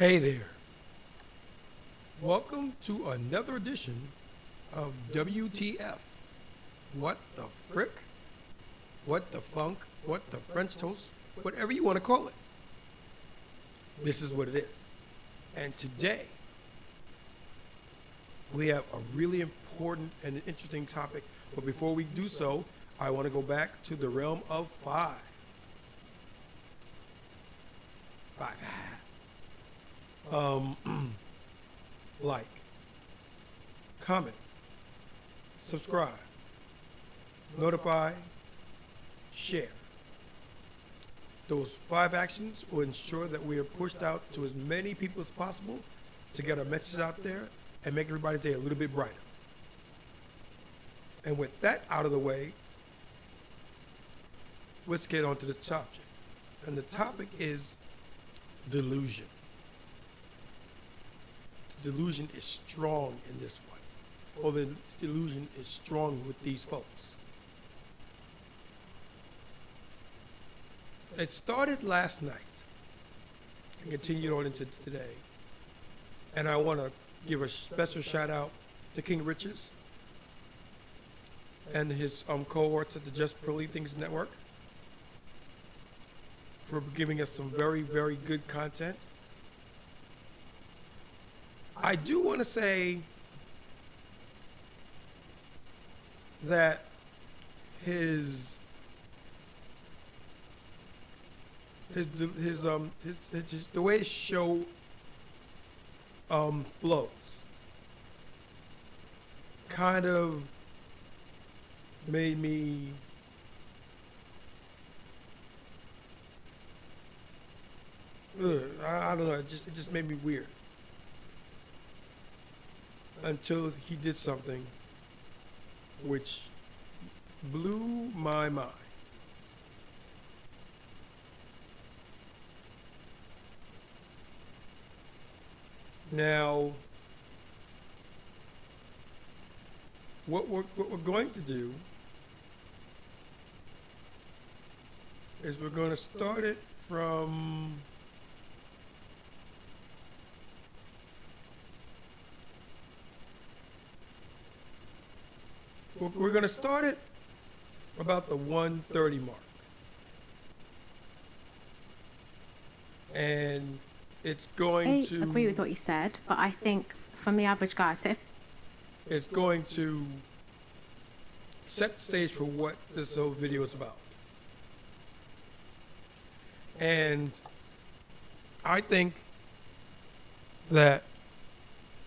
Hey there. Welcome to another edition of WTF. What the frick? What the funk? What the French toast? Whatever you want to call it. This is what it is. And today, we have a really important and interesting topic. But before we do so, I want to go back to the realm of five. Like, comment, subscribe, notify, share. Those 5 actions will ensure that we are pushed out to as many people as possible to get our message out there and make everybody's day a little bit brighter. And with that out of the way, let's get on to the subject. And the topic is delusion. The delusion is strong in this one. Or the delusion is strong with these folks. It started last night and continued on into today. And I want to give a special shout out to King Riches and his cohorts at the Just Brilliant Things Network for giving us some very, very good content. I do want to say that his the way his show flows kind of made me I don't know, it just made me weird until he did something which blew my mind. Now, what we're going to do is we're going to start it from we're going to start it about the 1:30 mark. And it's going to... I agree with what you said, but I think from the average guy, so it's going to set the stage for what this whole video is about. And I think that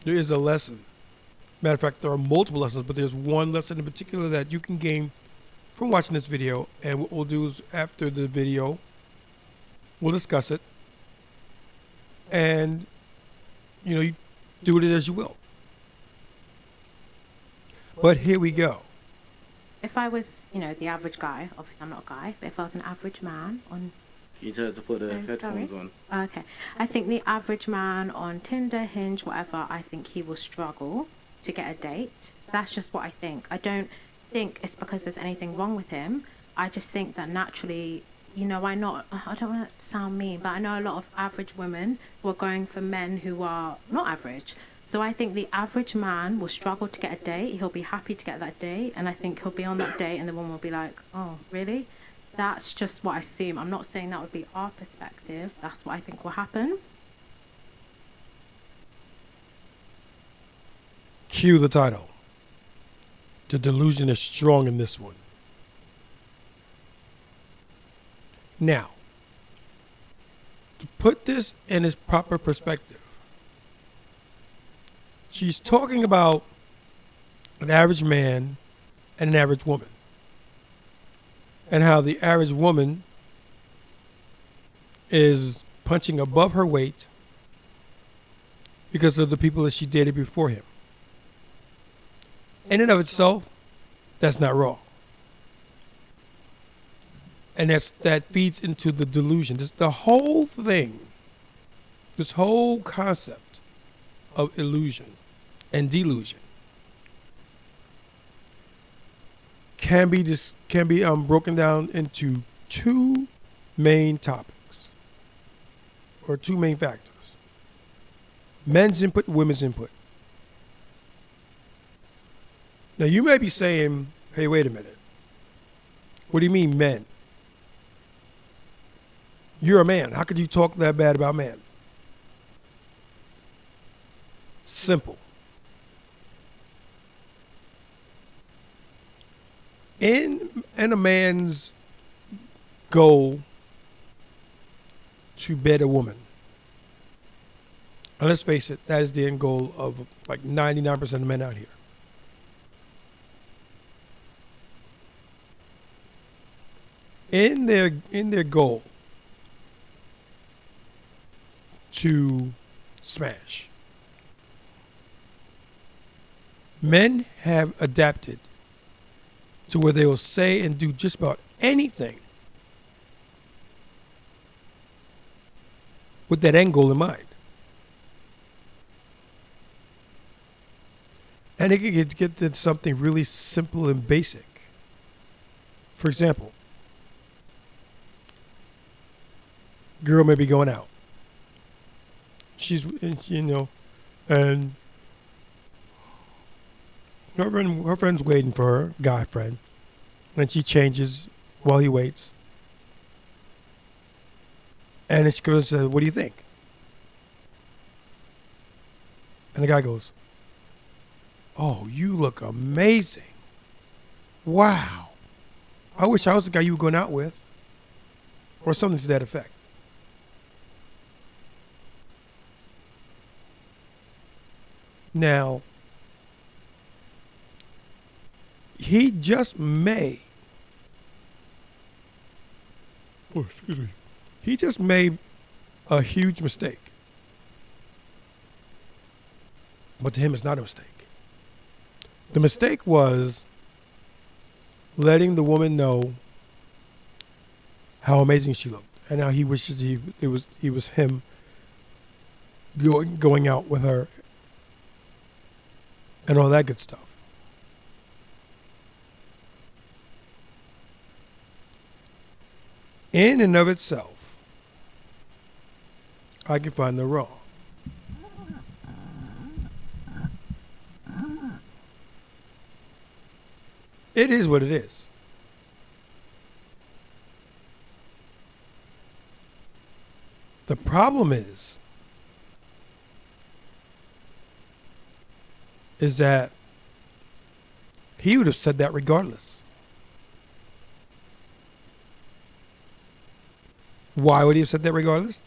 there is a lesson. Matter of fact, there are multiple lessons, but there's one lesson in particular that you can gain from watching this video. And what we'll do is after the video, we'll discuss it. And, you do it as you will. But here we go. if I was, the average guy, obviously I'm not a guy, but if I was an average man on... You tell her to put the headphones sorry. on. Okay. I think the average man on Tinder, Hinge, whatever, I think he will struggle to get a date. That's just what I think. I don't think it's because there's anything wrong with him. I just think that naturally, I don't want to sound mean, but I know a lot of average women who are going for men who are not average. So I think the average man will struggle to get a date. He'll be happy to get that date. And I think he'll be on that date and the woman will be like, oh, really? That's just what I assume. I'm not saying that would be our perspective. That's what I think will happen. Cue the title. The delusion is strong in this one. Now, to put this in its proper perspective, she's talking about an average man and an average woman, and how the average woman is punching above her weight because of the people that she dated before him. In and of itself, that's not wrong. And that feeds into the delusion. The whole thing, this whole concept of illusion and delusion can be broken down into 2 main topics or 2 main factors. Men's input, women's input. Now you may be saying, hey, wait a minute. What do you mean men? You're a man. How could you talk that bad about men? Simple. In a man's goal to bed a woman, and let's face it, that is the end goal of like 99% of men out here. In their goal to smash, men have adapted to where they will say and do just about anything with that end goal in mind. And it can get to something really simple and basic. For example, girl may be going out. She's, and her friend's waiting for her, guy friend, and she changes while he waits. And she goes and says, what do you think? And the guy goes, oh, you look amazing. Wow. I wish I was the guy you were going out with. Or something to that effect. Now, he just may, he just made a huge mistake. But to him, it's not a mistake. The mistake was letting the woman know how amazing she looked, and how he wishes he was him going out with her, and all that good stuff. In and of itself, I can find no wrong. It is what it is. The problem is that he would have said that regardless. Why would he have said that regardless?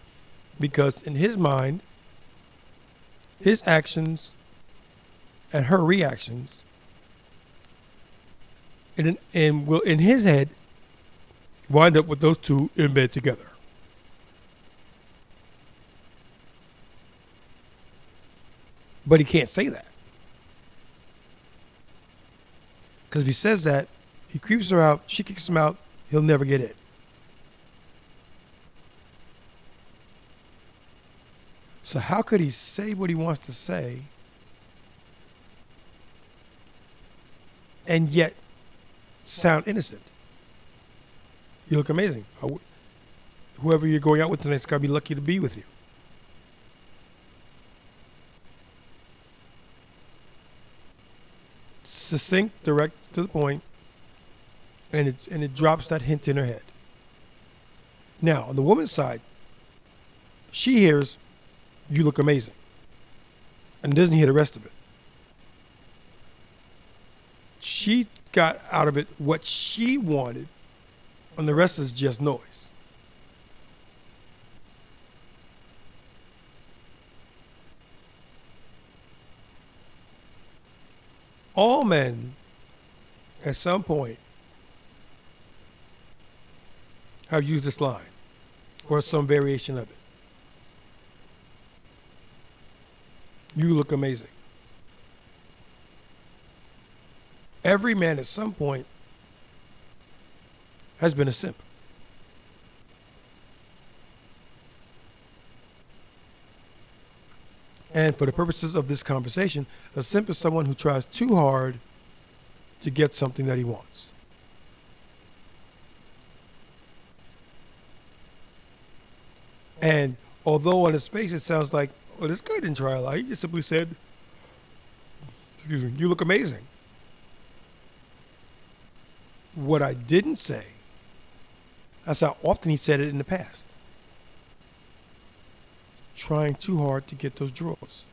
Because in his mind, his actions and her reactions will in his head wind up with those two in bed together. But he can't say that. Because if he says that, he creeps her out, she kicks him out, he'll never get in. So how could he say what he wants to say and yet sound innocent? You look amazing. Whoever you're going out with tonight's got to be lucky to be with you. Succinct, direct, to the point, and it drops that hint in her head. Now, on the woman's side, she hears, you look amazing, and doesn't hear the rest of it. She got out of it what she wanted, and the rest is just noise. All men, at some point, have used this line, or some variation of it. You look amazing. Every man at some point has been a simp. And for the purposes of this conversation, a simp is someone who tries too hard to get something that he wants. And although on his face it sounds like, Well, this guy didn't try a lie. He just simply said, excuse me, you look amazing. What I didn't say, that's how often he said it in the past. Trying too hard to get those drawers.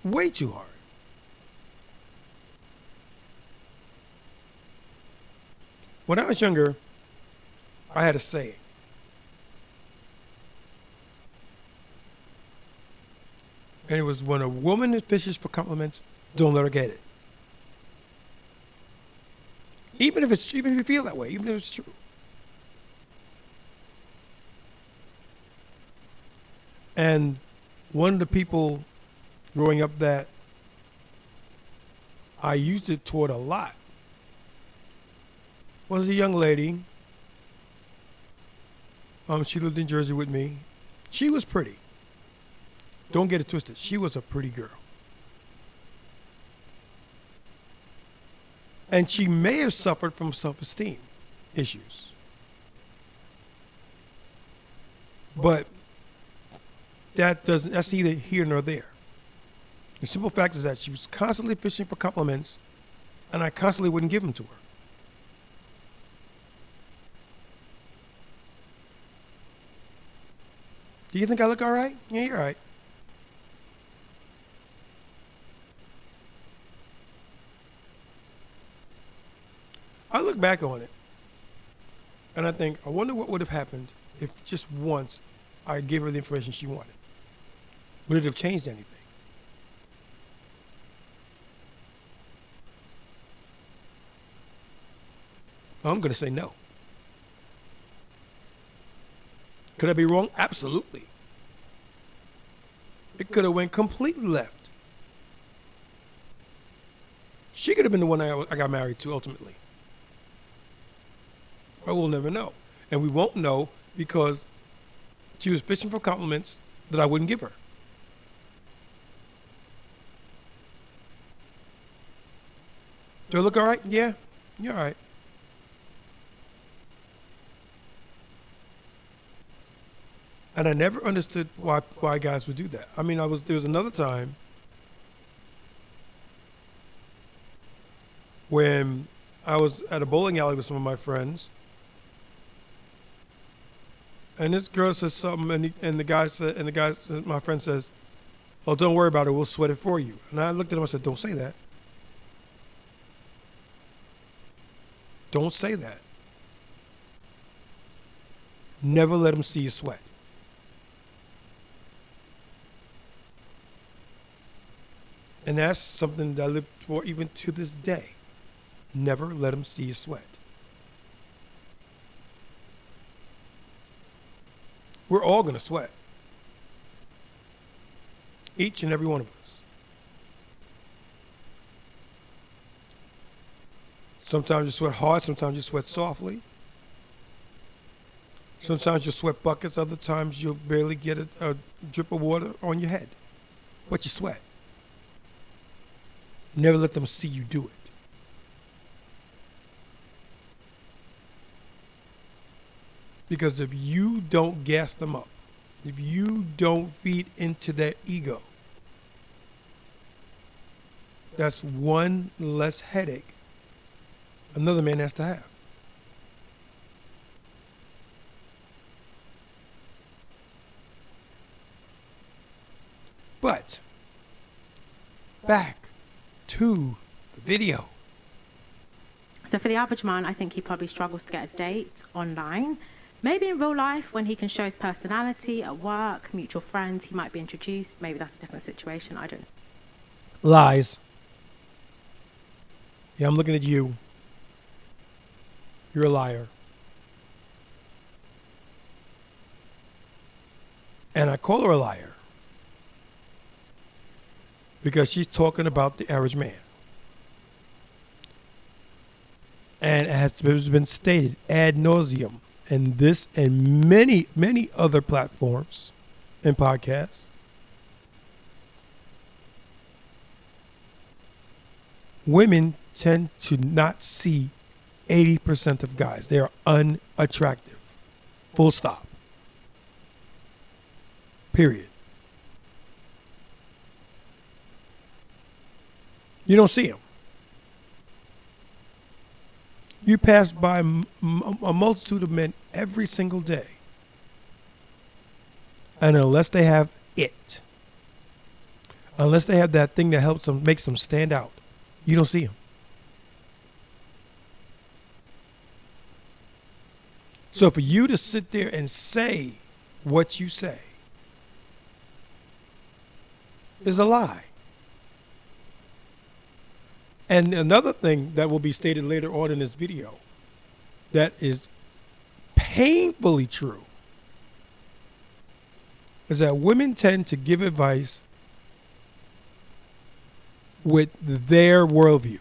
Way too hard. When I was younger, I had a saying. And it was, when a woman fishes for compliments, don't let her get it. Even if you feel that way, even if it's true. And one of the people growing up that I used it toward a lot was a young lady. She lived in Jersey with me. She was pretty. Don't get it twisted. She was a pretty girl. And she may have suffered from self-esteem issues. But that's neither here nor there. The simple fact is that she was constantly fishing for compliments, and I constantly wouldn't give them to her. Do you think I look all right? Yeah, you're all right. I look back on it, and I think, I wonder what would have happened if just once I gave her the information she wanted. Would it have changed anything? I'm going to say no. Could I be wrong? Absolutely. It could have went completely left. She could have been the one I got married to ultimately. But we'll never know. And we won't know because she was fishing for compliments that I wouldn't give her. Do I look all right? Yeah, you're all right. And I never understood why guys would do that. I mean, there was another time when I was at a bowling alley with some of my friends, and this girl says something, and the guy said, my friend says, "Oh, don't worry about it. We'll sweat it for you." And I looked at him and said, "Don't say that. Don't say that. Never let them see you sweat." And that's something that I live for even to this day. Never let them see you sweat. We're all going to sweat. Each and every one of us. Sometimes you sweat hard, sometimes you sweat softly. Sometimes you sweat buckets, other times you'll barely get a drip of water on your head. But you sweat. Never let them see you do it. Because if you don't gas them up, if you don't feed into their ego, that's one less headache another man has to have. But back to the video. So for the average man, I think he probably struggles to get a date online. Maybe in real life, when he can show his personality at work, mutual friends, he might be introduced. Maybe that's a different situation. I don't know. Lies. Yeah, I'm looking at you. You're a liar. And I call her a liar because she's talking about the average man. And as has been stated ad nauseum in this and many, many other platforms and podcasts, women tend to not see 80% of guys. They are unattractive. Full stop. Period. You don't see them. You pass by a multitude of men every single day. And unless they have it, unless they have that thing that helps them, makes them stand out, you don't see them. So for you to sit there and say what you say is a lie. And another thing that will be stated later on in this video that is painfully true is that women tend to give advice with their worldview.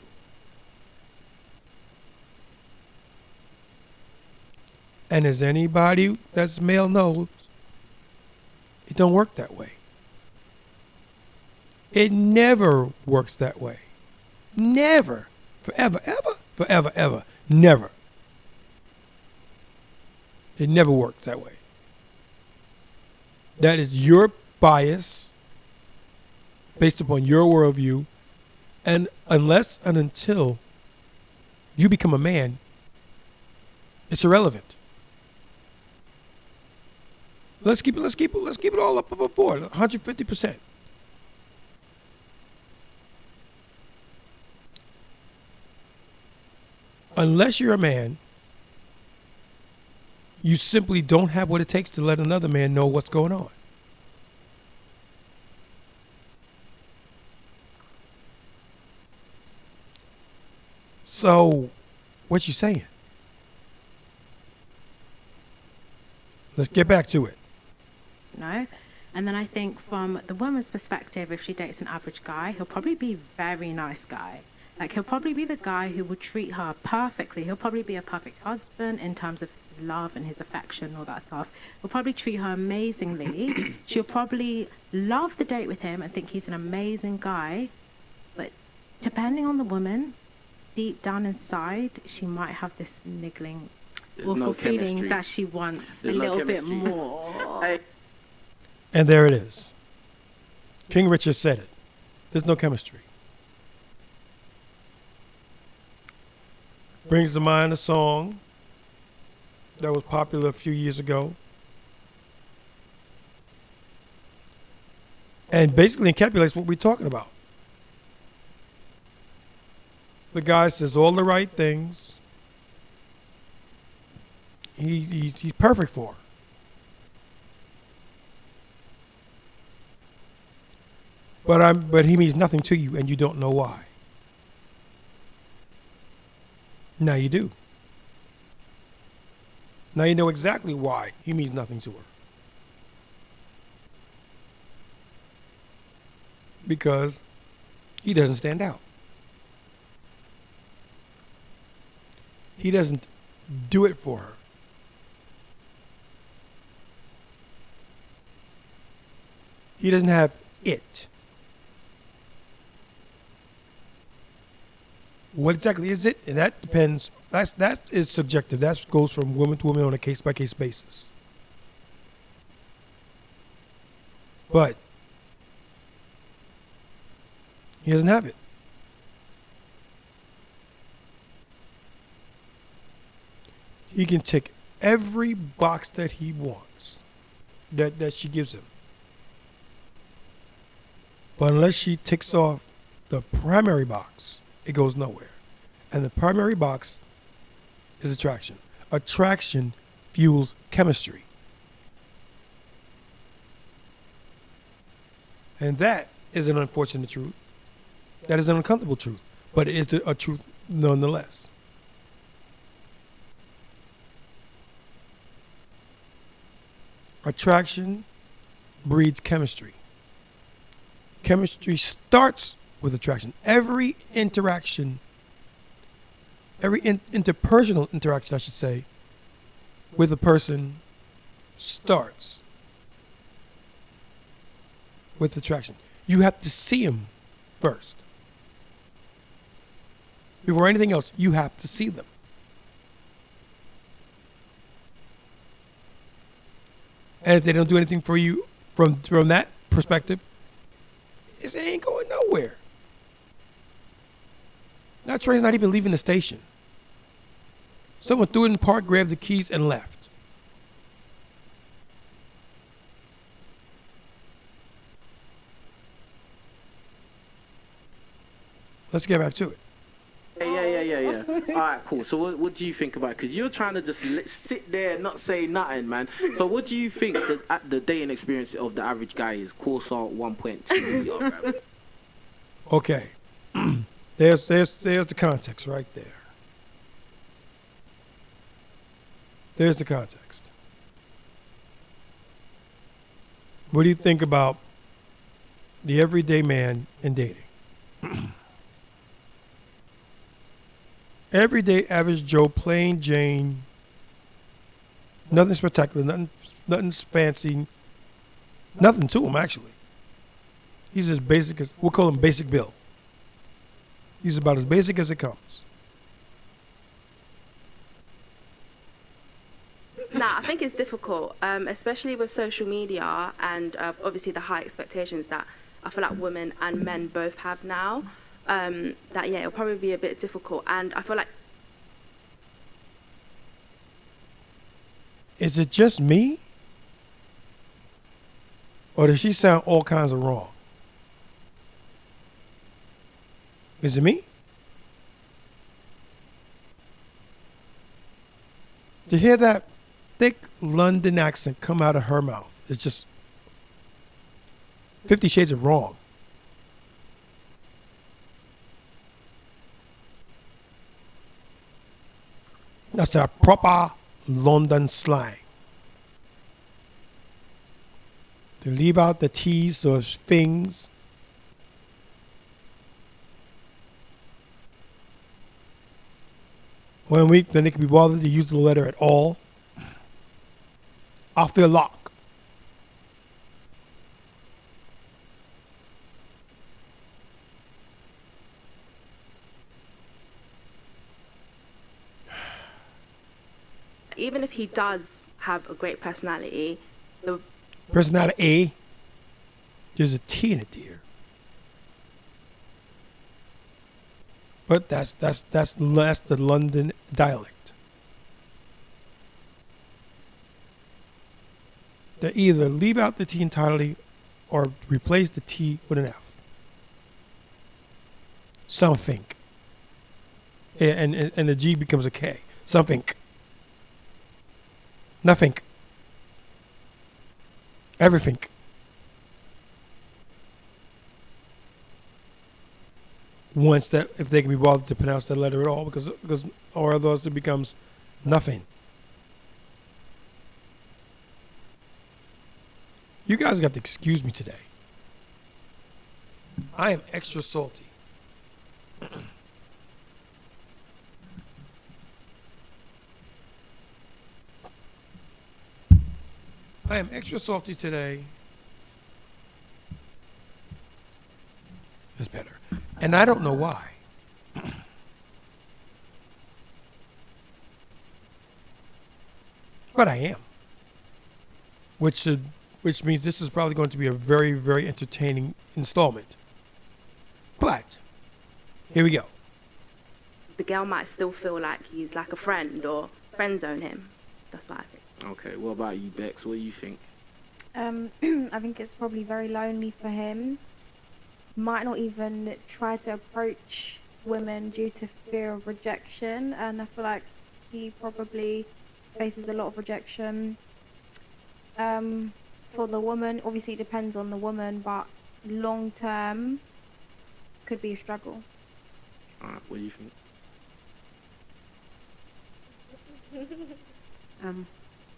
And as anybody that's male knows, it don't work that way. It never works that way. Never. Forever, ever. Forever, ever. Never. It never works that way. That is your bias based upon your worldview. And unless and until you become a man, it's irrelevant. Let's keep it all up board, 150%. Unless you're a man, you simply don't have what it takes to let another man know what's going on. So, what you saying? Let's get back to it. No. And then I think from the woman's perspective, if she dates an average guy, he'll probably be a very nice guy. Like, he'll probably be the guy who will treat her perfectly. He'll probably be a perfect husband in terms of his love and his affection, all that stuff. He'll probably treat her amazingly. She'll probably love the date with him and think he's an amazing guy. But depending on the woman, deep down inside, she might have this niggling, awful feeling that she wants a little bit more. And there it is. King Richard said it. There's no chemistry. Brings to mind a song that was popular a few years ago. And basically encapsulates what we're talking about. The guy says all the right things. He's perfect for her. But he means nothing to you, and you don't know why. Now you do. Now you know exactly why he means nothing to her. Because he doesn't stand out. He doesn't do it for her. He doesn't have it. What exactly is it? And that depends. That is subjective. That goes from woman to woman on a case-by-case basis. But he doesn't have it. He can tick every box that he wants, that she gives him. But unless she ticks off the primary box, it goes nowhere. And the primary box is attraction. Attraction fuels chemistry. And that is an unfortunate truth. That is an uncomfortable truth. But it is a truth nonetheless. Attraction breeds chemistry. Chemistry starts with attraction. Every interaction, every interpersonal interaction, I should say, with a person starts with attraction. You have to see him first. Before anything else, you have to see them. And if they don't do anything for from that perspective, it ain't going nowhere. That train's not even leaving the station. Someone threw it in the park, grabbed the keys, and left. Let's get back to it. Yeah. All right, cool. So what do you think about it? Because you're trying to just sit there and not say nothing, man. So what do you think the dating experience of the average guy is? Corsair 1.2. Okay. There's the context right there. There's the context. What do you think about the everyday man in dating? Everyday average Joe, plain Jane, nothing spectacular, nothing fancy, nothing to him actually. He's as basic as, we'll call him Basic Bill. He's about as basic as it comes. Nah, I think it's difficult, especially with social media and obviously the high expectations that I feel like women and men both have now. That, yeah, it'll probably be a bit difficult. And I feel like... Is it just me? Or does she sound all kinds of wrong? Is it me? To hear that thick London accent come out of her mouth is just 50 shades of wrong. That's a proper London slang. To leave out the T's or things. One week, then they can be bothered to use the letter at all. I feel lock. Even if he does have a great personality, the Personality A. There's a T in it, dear. But that's the London dialect. They either leave out the T entirely or replace the T with an F. Something. And the G becomes a K. Something. Nothing. Everything. Once that, if they can be bothered to pronounce that letter at all, because or otherwise it becomes nothing. You guys got to excuse me today. I am extra salty. I am extra salty today. It's better. And I don't know why. But I am. Which means this is probably going to be a very, very entertaining installment. But here we go. the girl might still feel like he's like a friend or friend zone him. That's what I think. Okay, what about you, Bex? What do you think? I think it's probably very lonely for him. Might not even try to approach women due to fear of rejection, and I feel like he probably faces a lot of rejection. For the woman, obviously it depends on the woman, but long term could be a struggle. Alright, what do you think?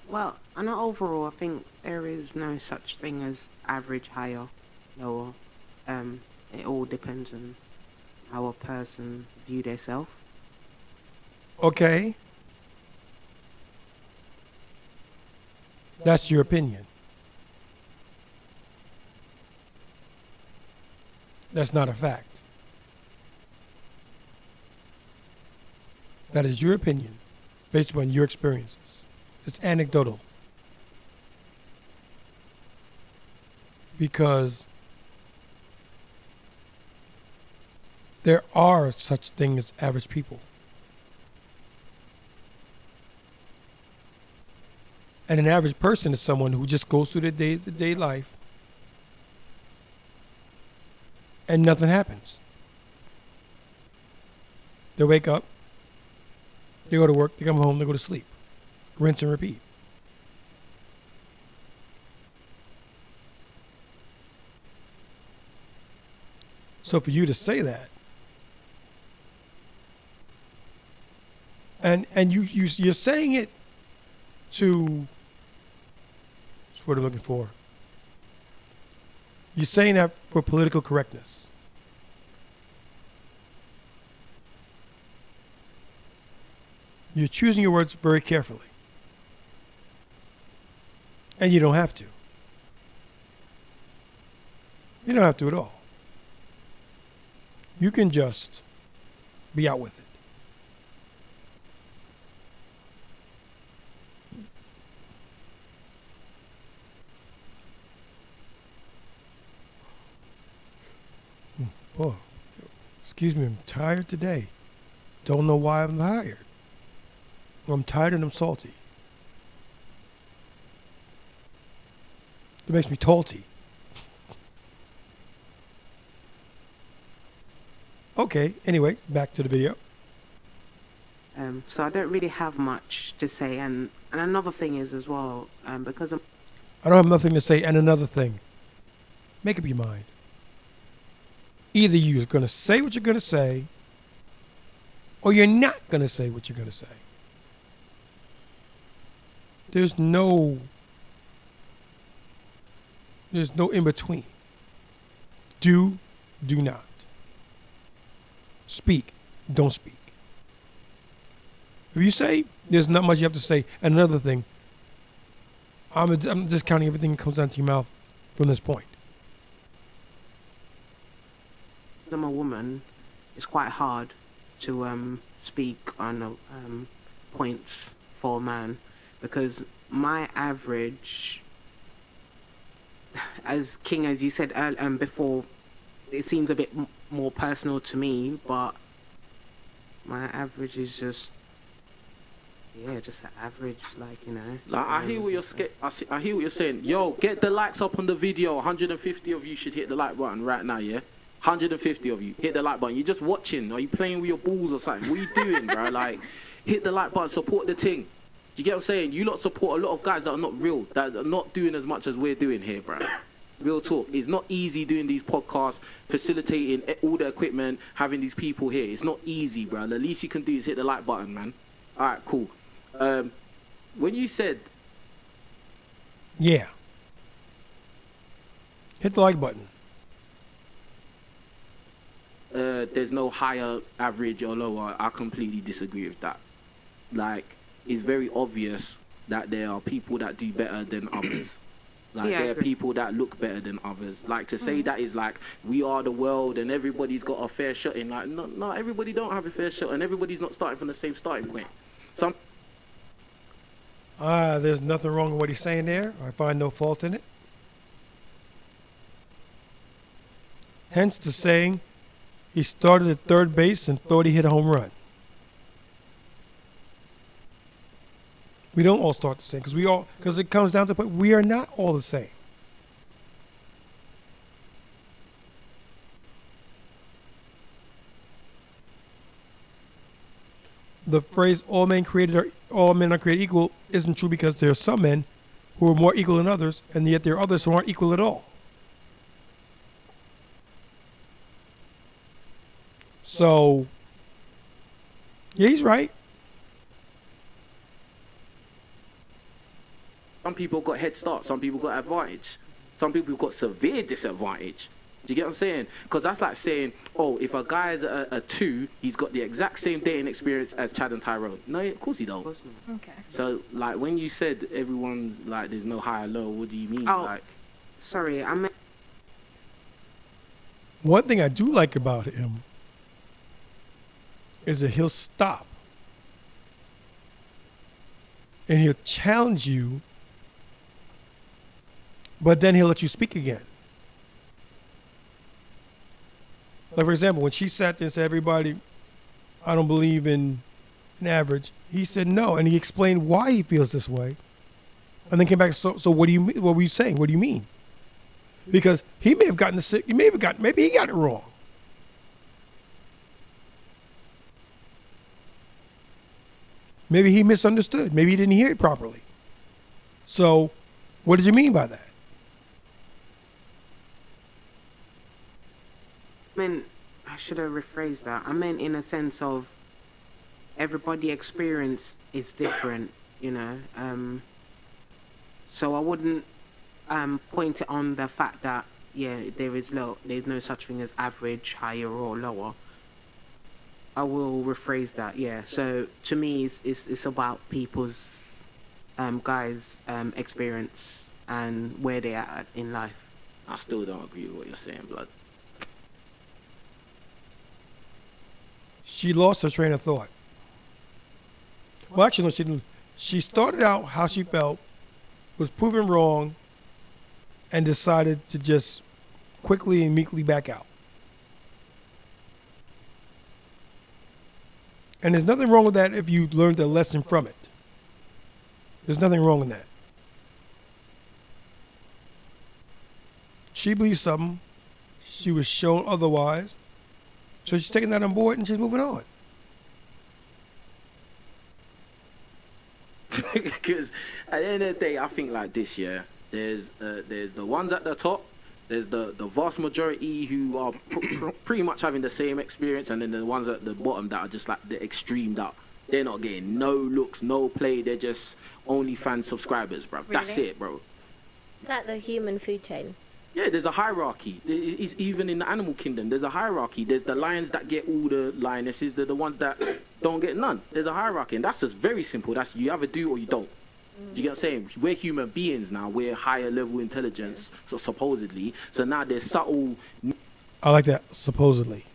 Well, and overall, I think there is no such thing as average, higher, lower. It all depends on how a person view themselves. Okay. That's your opinion. That's not a fact. That is your opinion based upon your experiences. It's anecdotal. because there are such things as average people. And an average person is someone who just goes through their day-to-day life and nothing happens. They wake up, they go to work, they come home, they go to sleep. Rinse and repeat. So for you to say that, and you're saying it to, that's what I'm looking for. You're saying that for political correctness. You're choosing your words very carefully. And you don't have to. You don't have to at all. You can just be out with it. Oh, excuse me, I'm tired today. Don't know why I'm tired. I'm tired and I'm salty. It makes me talty. Okay, anyway, back to the video. So I don't really have much to say, and another thing is as well, because I don't have nothing to say, and another thing. Make up your mind. Either you're going to say what you're going to say, or you're not going to say what you're going to say. There's no in between. Do not. Speak, don't speak. If you say there's not much you have to say, and another thing, I'm discounting everything that comes out your mouth from this point. I'm a woman, it's quite hard to speak on points for a man, because my average, as King, as you said before, it seems a bit more personal to me, but my average is just an average, like, you know. Like, I hear what you're saying. Yo, get the likes up on the video. 150 of you should hit the like button right now, yeah? 150 of you, hit the like button. You're just watching. Are you playing with your balls or something? What are you doing, bro? Like, hit the like button, support the thing. Do you get what I'm saying? You lot support a lot of guys that are not real, that are not doing as much as we're doing here, bro. Real talk. It's not easy doing these podcasts, facilitating all the equipment, having these people here. It's not easy, bro. The least you can do is hit the like button, man. All right, cool. When you said... Yeah. Hit the like button. There's no higher, average, or lower. I completely disagree with that. Like, it's very obvious that there are people that do better than others. Like, Yeah, I there are agree. people that look better than others. Like, to say that is like, we are the world and everybody's got a fair shot in. Like, no, everybody don't have a fair shot, and everybody's not starting from the same starting point. Some... There's nothing wrong with what he's saying there. I find no fault in it. Hence the saying, he started at third base and thought he hit a home run. We don't all start the same, because it comes down to the point, we are not all the same. The phrase all men are created equal isn't true, because there are some men who are more equal than others, and yet there are others who aren't equal at all. So, yeah, he's right. Some people got head start. Some people got advantage. Some people got severe disadvantage. Do you get what I'm saying? Because that's like saying, oh, if a guy is a 2, he's got the exact same dating experience as Chad and Tyrone. No, of course he don't. Okay. So, like, when you said everyone's, like, there's no high or low, what do you mean? Oh. Like, Sorry, I meant... One thing I do like about him is that he'll stop and he'll challenge you, but then he'll let you speak again. Like, for example, when she sat there and said, everybody, I don't believe in an average, he said no. And he explained why he feels this way. And then came back, so what do you mean? What were you saying? What do you mean? Because he may have gotten the sick, maybe he got it wrong. Maybe he misunderstood. Maybe he didn't hear it properly. So, what did you mean by that? I mean, I should have rephrased that. I meant in a sense of everybody experience is different, you know. So I wouldn't point it on the fact that there's no such thing as average, higher or lower. I will rephrase that. Yeah. So to me, it's about people's guys' experience and where they're at in life. I still don't agree with what you're saying, blood. She lost her train of thought. Well, actually, no, she didn't. She started out how she felt, was proven wrong, and decided to just quickly and meekly back out. And there's nothing wrong with that if you learned a lesson from it. There's nothing wrong with that. She believes something. She was shown otherwise. So she's taking that on board and she's moving on. Because at the end of the day, I think like this, yeah. There's the ones at the top. There's the vast majority who are pretty much having the same experience, and then the ones at the bottom that are just like the extreme that they're not getting no looks, no play. They're just OnlyFans subscribers, bro. Really? That's it, bro. Is that the human food chain? Yeah, there's a hierarchy. It's even in the animal kingdom. There's a hierarchy. There's the lions that get all the lionesses. They're the ones that don't get none. There's a hierarchy, and that's just very simple. That's you either do or you don't. Do you get what I'm saying? We're human beings now. We're higher level intelligence, so supposedly. So now there's subtle. I like that, supposedly.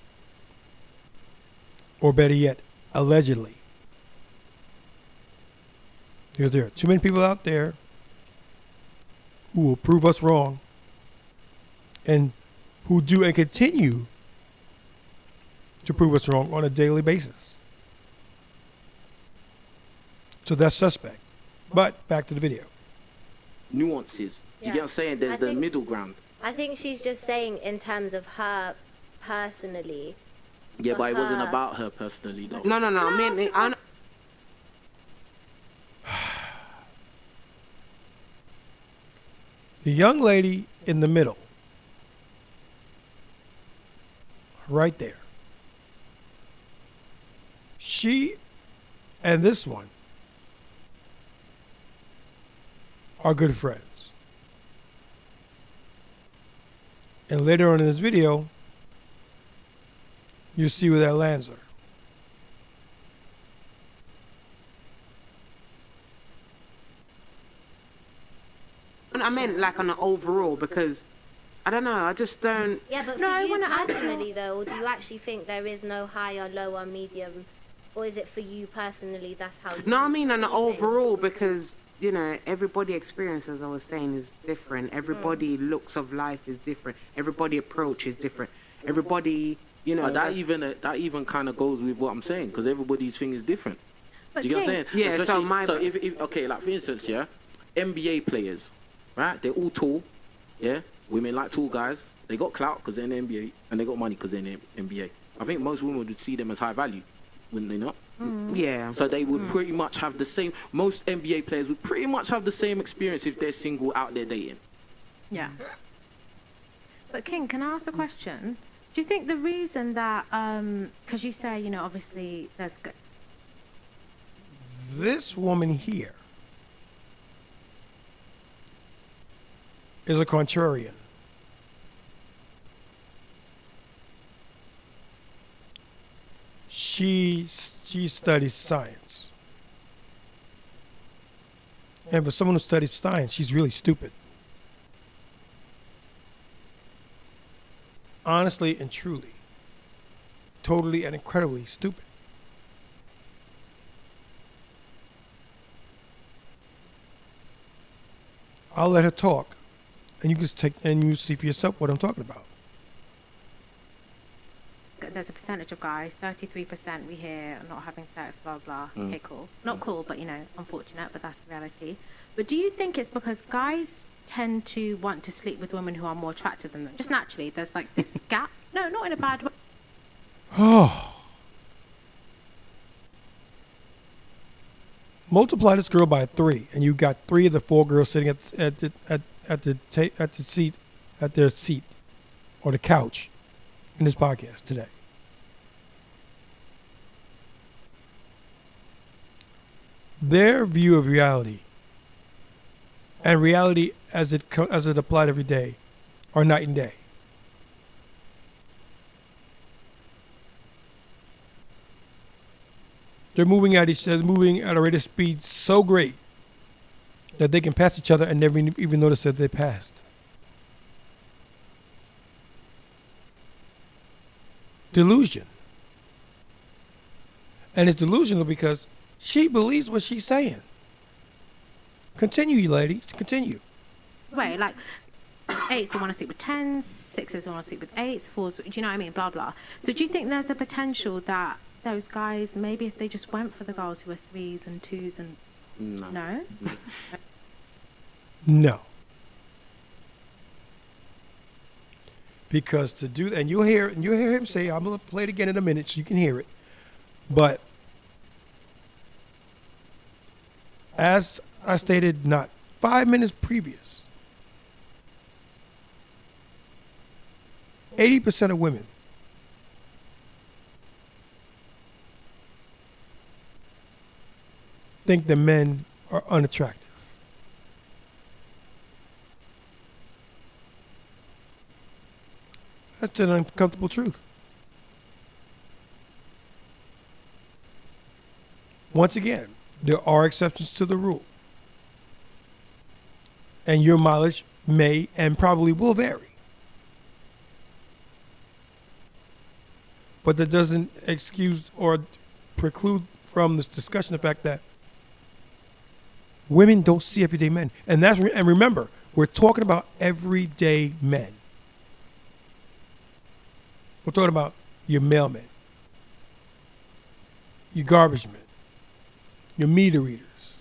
Or better yet, allegedly. Because there are too many people out there who will prove us wrong and who do and continue to prove us wrong on a daily basis. So that's suspect. But back to the video. Nuances. Do you get what I'm saying? There's the middle ground. I think she's just saying in terms of her personally. Yeah, For but it wasn't her. about her personally, though. No. I mean, The young lady in the middle, right there, she and this one are good friends. And later on in this video, you'll see where that lands her. I meant like on an overall because I don't know. I just don't. Yeah, but No, for I you wanna ask personally, though, or do you actually think there is no higher, lower, medium, or is it for you personally? That's how. No, I mean see on an things? overall because you know everybody experience, as I was saying, is different. Everybody looks of life is different. Everybody approach is different. Everybody, you know. But that even kind of goes with what I'm saying, because everybody's thing is different. But Do you get what I'm King, saying? Yeah, so Especially- my- so if okay, like for instance, yeah, NBA players, right? They're all tall, yeah. Women like tall guys. They got clout because they're in the NBA, and they got money because they're in the NBA. I think most women would see them as high value, wouldn't they not? Yeah. So they would pretty much have the same. Most NBA players would pretty much have the same experience if they're single out there dating. yeah. But King, can I ask a question? Do you think the reason that, because you say, you know, obviously there's, This woman here is a contrarian. She studies science. And for someone who studies science, she's really stupid. Honestly and truly. Totally and incredibly stupid. I'll let her talk, and you can you see for yourself what I'm talking about. there's a percentage of guys, 33% we hear are not having sex, blah, blah. Okay, cool. Not cool, but, unfortunate, but that's the reality. But do you think it's because guys tend to want to sleep with women who are more attractive than them? Just naturally, there's like this gap. No, not in a bad way. Oh. Multiply this girl by 3, and you got 3 of the 4 girls sitting at their seat or the couch in this podcast today. Their view of reality and reality as it applied every day are night and day. They're moving at a rate of speed so great that they can pass each other and never even notice that they passed. Delusion. And it's delusional because she believes what she's saying. Continue, you ladies. Continue. Way, like 8s who want to sleep with 10s, 6s who want to sleep with 8s, 4s, do you know what I mean? Blah, blah. So do you think there's a potential that those guys, maybe if they just went for the girls who were 3s and 2s and... No? No. Because to do that, and you'll hear him say, I'm going to play it again in a minute so you can hear it. But as I stated not 5 minutes previous, 80% of women think that men are unattractive. That's an uncomfortable truth. Once again, there are exceptions to the rule. And your mileage may and probably will vary. But that doesn't excuse or preclude from this discussion the fact that women don't see everyday men. And remember, we're talking about everyday men. We're talking about your mailmen, your garbage men, your meter readers,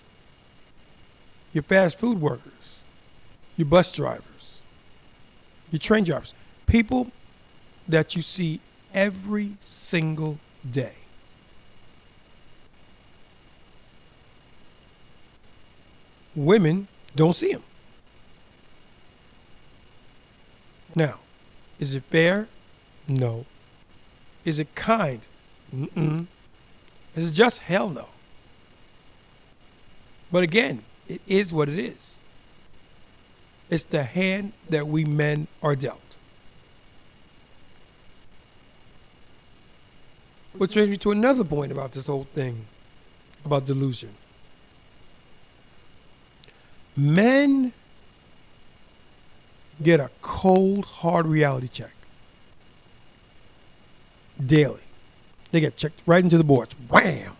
your fast food workers, your bus drivers, your train drivers, people that you see every single day. Women don't see them. Now, is it fair? No. Is it kind? Mm-mm. Is it just? Hell no. But again, it is what it is. It's the hand that we men are dealt. Which brings me to another point about this whole thing, about delusion. Men get a cold, hard reality check daily. They get checked right into the boards. Wham!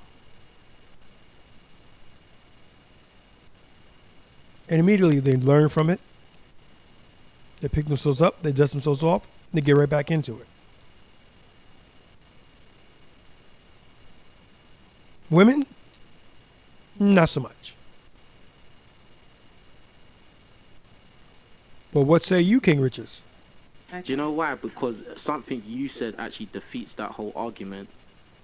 And immediately they learn from it. They pick themselves up, they dust themselves off, and they get right back into it. Women, not so much. But what say you, King Riches? Do you know why? Because something you said actually defeats that whole argument.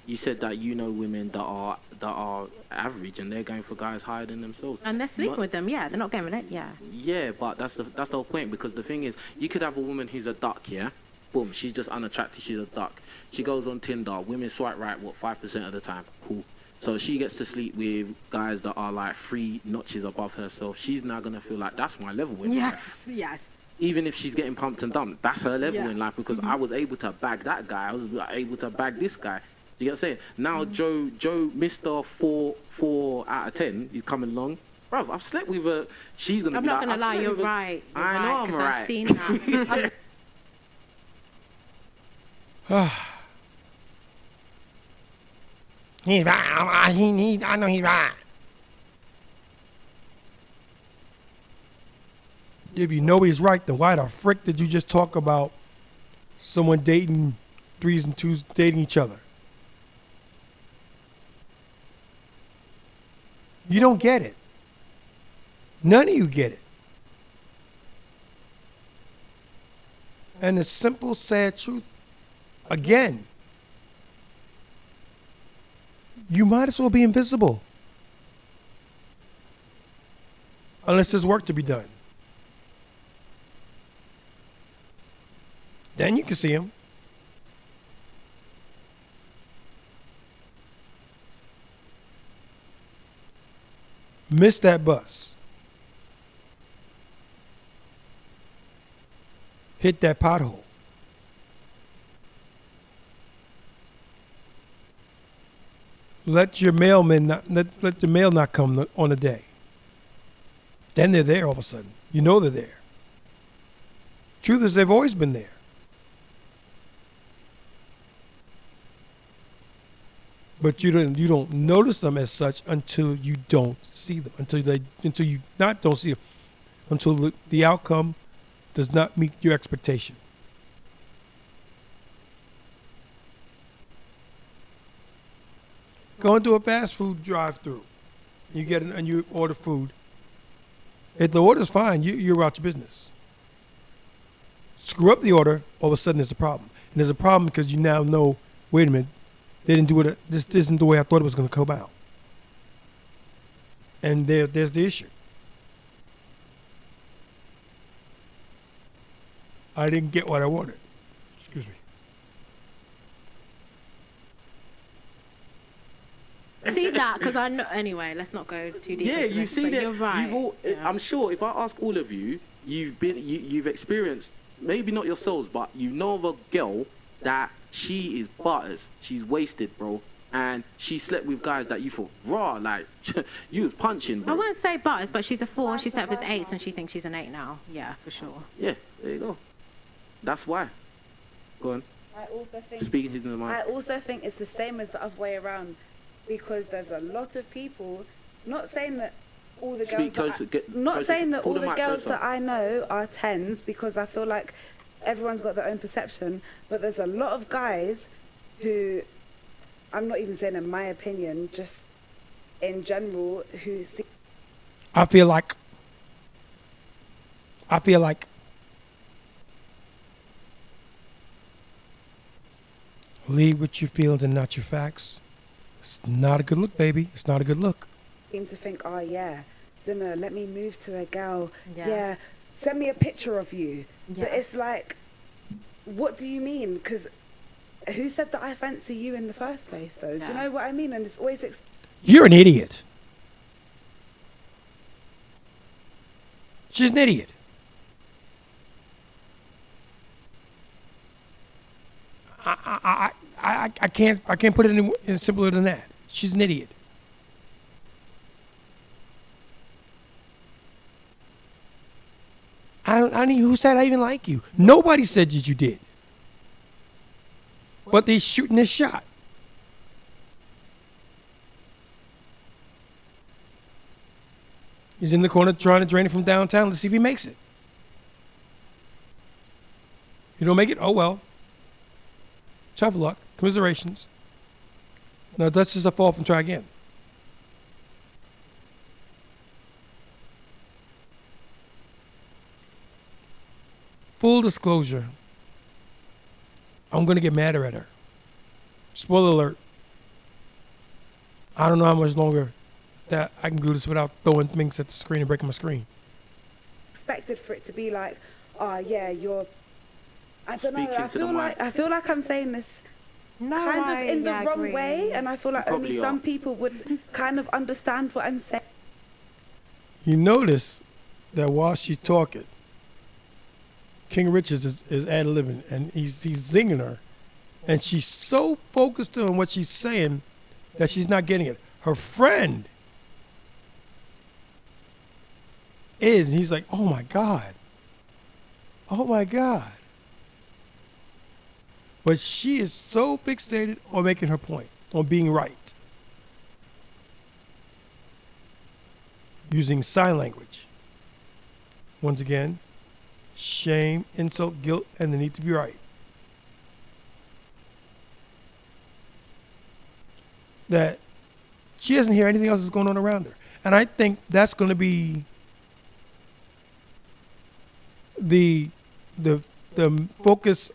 You said that women that are average and they're going for guys higher than themselves. And they're sleeping with them, yeah. They're not getting with it, yeah. Yeah, but that's the whole point, because the thing is, you could have a woman who's a duck, yeah? Boom, she's just unattractive, she's a duck. She goes on Tinder, women swipe right, 5% of the time? Cool. So she gets to sleep with guys that are like 3 notches above herself. She's now going to feel like, that's my level in life. Yes. Even if she's getting pumped and dumped, that's her level in life, because I was able to bag that guy. I was able to bag this guy. Do you get what I'm saying? Now Joe, Mr. 4 out of 10, he's coming along. Bruv, I've slept with her. She's going to I'm be not like, going to lie, you're right. I know I'm right. I've seen that. He's right. I know he's right. If you know he's right, then why the frick did you just talk about someone dating threes and twos dating each other. You don't get it. None of you get it. And the simple, sad truth, again, you might as well be invisible. Unless there's work to be done. Then you can see them. Miss that bus. Hit that pothole. Let your mailman not, let the mail not come on a day. Then they're there all of a sudden. You know they're there. Truth is, they've always been there. But you don't notice them as such until you don't see them, until you not don't see them, until the outcome does not meet your expectation. Go into a fast food drive-through. You get and you order food. If the order's fine, you're out your business. Screw up the order, all of a sudden there's a problem. And there's a problem because you now know, wait a minute, they didn't do it. This isn't the way I thought it was going to come out. And there's the issue. I didn't get what I wanted. Excuse me. See that? Because I know. Anyway, let's not go too deep. Yeah, into you this, see but that. You're right. Yeah. I'm sure if I ask all of you, you've experienced, maybe not yourselves, but you know of a girl that she is butters. She's wasted, bro. And she slept with guys that you thought, raw, like, you was punching, I bro. wouldn't say butters, but she's a 4 and she slept with 8s and she thinks she's an 8 now. Yeah, for sure. Yeah, there you go. That's why. Go on. I also think Speaking into the mic. I also think it's the same as the other way around, because there's a lot of people. Not saying that all the Speak girls. closer, Not saying that pull all the the mic girls closer. that I know are 10s, because I feel like everyone's got their own perception. But there's a lot of guys who, I'm not even saying in my opinion, just in general, who see. I feel like lead with your feelings and not your facts. It's not a good look, baby. It's not a good look. Seem to think, oh yeah, dunno, let me move to a girl. Yeah. Yeah, send me a picture of you. Yeah. But it's like, what do you mean? Because who said that I fancy you in the first place, though? Do you Yeah. know what I mean? And it's always You're an idiot. She's an idiot. I can't put it any simpler than that. She's an idiot. I don't even, who said I even like you? Nobody said that you did. But they shooting this shot. He's in the corner trying to drain it from downtown. Let's see if he makes it. You don't make it? Oh well. Tough luck. Commiserations. Now dust yourself off and try again. Full disclosure. I'm going to get madder at her. Spoiler alert. I don't know how much longer that I can do this without throwing things at the screen and breaking my screen. expected for it to be like, oh yeah, you're. I don't know. Speaking to the mic. I feel like I'm saying this No, kind of in the I wrong agree. way, and I feel like Probably only are. some people would kind of understand what I'm saying. You notice that while she's talking, King Richards is ad-libbing, and he's zinging her. And she's so focused on what she's saying that she's not getting it. Her friend is, and he's like, oh my God. Oh my God. But she is so fixated on making her point, on being right. Using sign language. Once again, shame, insult, guilt, and the need to be right. that she doesn't hear anything else that's going on around her. And I think that's going to be the focus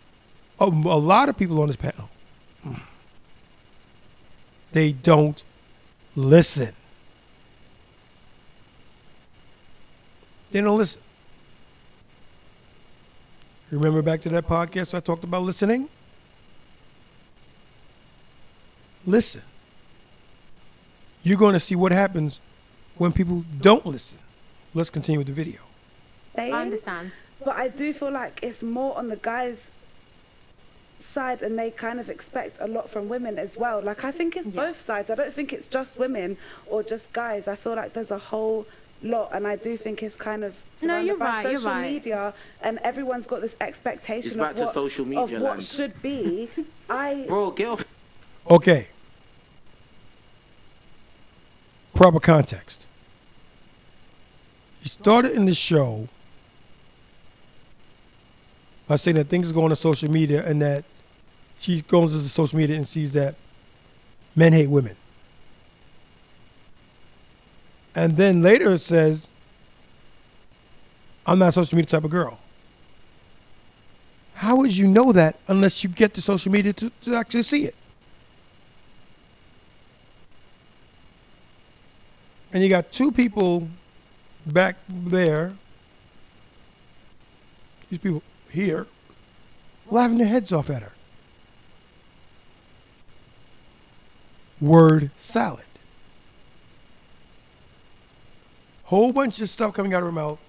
of a lot of people on this panel. They don't listen. They don't listen. Remember back to that podcast I talked about listening? Listen. You're going to see what happens when people don't listen. Let's continue with the video. I understand. But I do feel like it's more on the guys' side, and they kind of expect a lot from women as well. Like, I think it's both sides. I don't think it's just women or just guys. I feel like there's a whole lot, and I do think it's kind of surrounded by social media, and everyone's got this expectation It's back to social media of what land. should be. Bro, get off. Okay. Proper context. He started in the show by saying that things are going on social media, and that she goes into social media and sees that men hate women. And then later it says, I'm not a social media type of girl. How would you know that unless you get to social media to actually see it? And you got two people back there, these people here, laughing their heads off at her. Word salad. Whole bunch of stuff coming out of her mouth,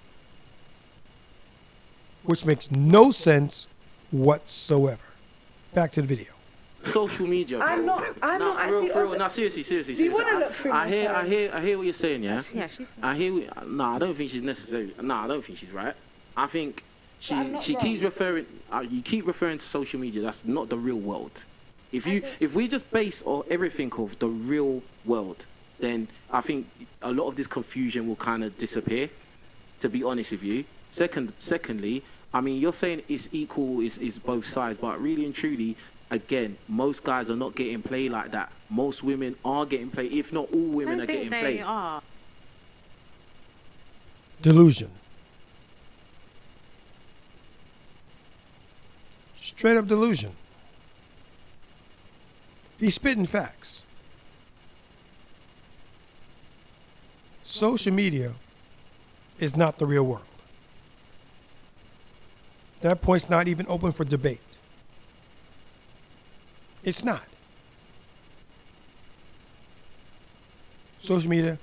which makes no sense whatsoever. Back to the video. Social media. Bro. I'm not actually. For real. No, seriously. Do you want to look through my phone? I hear what you're saying, yeah. Yeah, she's. I don't think she's necessarily. No, I don't think she's right. I think she keeps referring. You keep referring to social media. That's not the real world. If we just base everything off the real world, then I think a lot of this confusion will kind of disappear. To be honest with you. Secondly, I mean, you're saying it's equal, is both sides, but really and truly, again, most guys are not getting played like that. Most women are getting played, if not all women are getting played. They are. Delusion. Straight up delusion. He's spitting facts. Social media is not the real world. That point's not even open for debate. It's not. Social media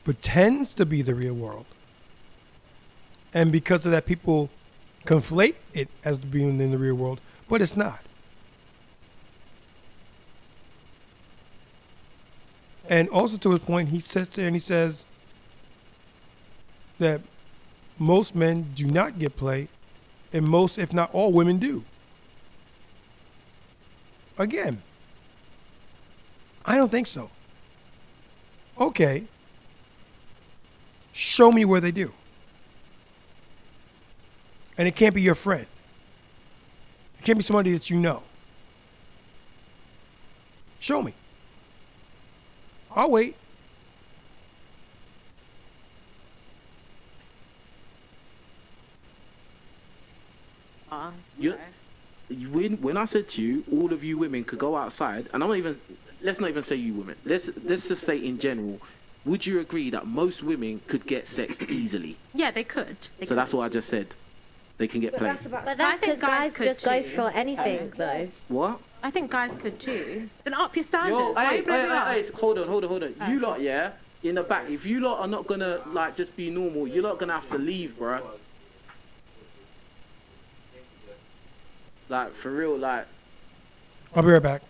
pretends to be the real world. And because of that, people conflate it as being in the real world, but it's not. And also to his point, he sits there and he says that most men do not get play, and most, if not all, women do. Again, I don't think so. Okay, show me where they do. And it can't be your friend. It can't be somebody that you know. Show me. I'll wait. When I said to you, all of you women could go outside, and let's not even say you women. Let's just say in general, would you agree that most women could get sex easily? Yeah, they could. So that's what I just said. They can get played. But that's because guys just go for anything, though. What? I think guys could too. Then up your standards. Yo, Why are hey, you blaming us? hold on. You lot, yeah, in the back. If you lot are not gonna like just be normal, you lot gonna have to leave, bruh. Like for real, like. I'll be right back.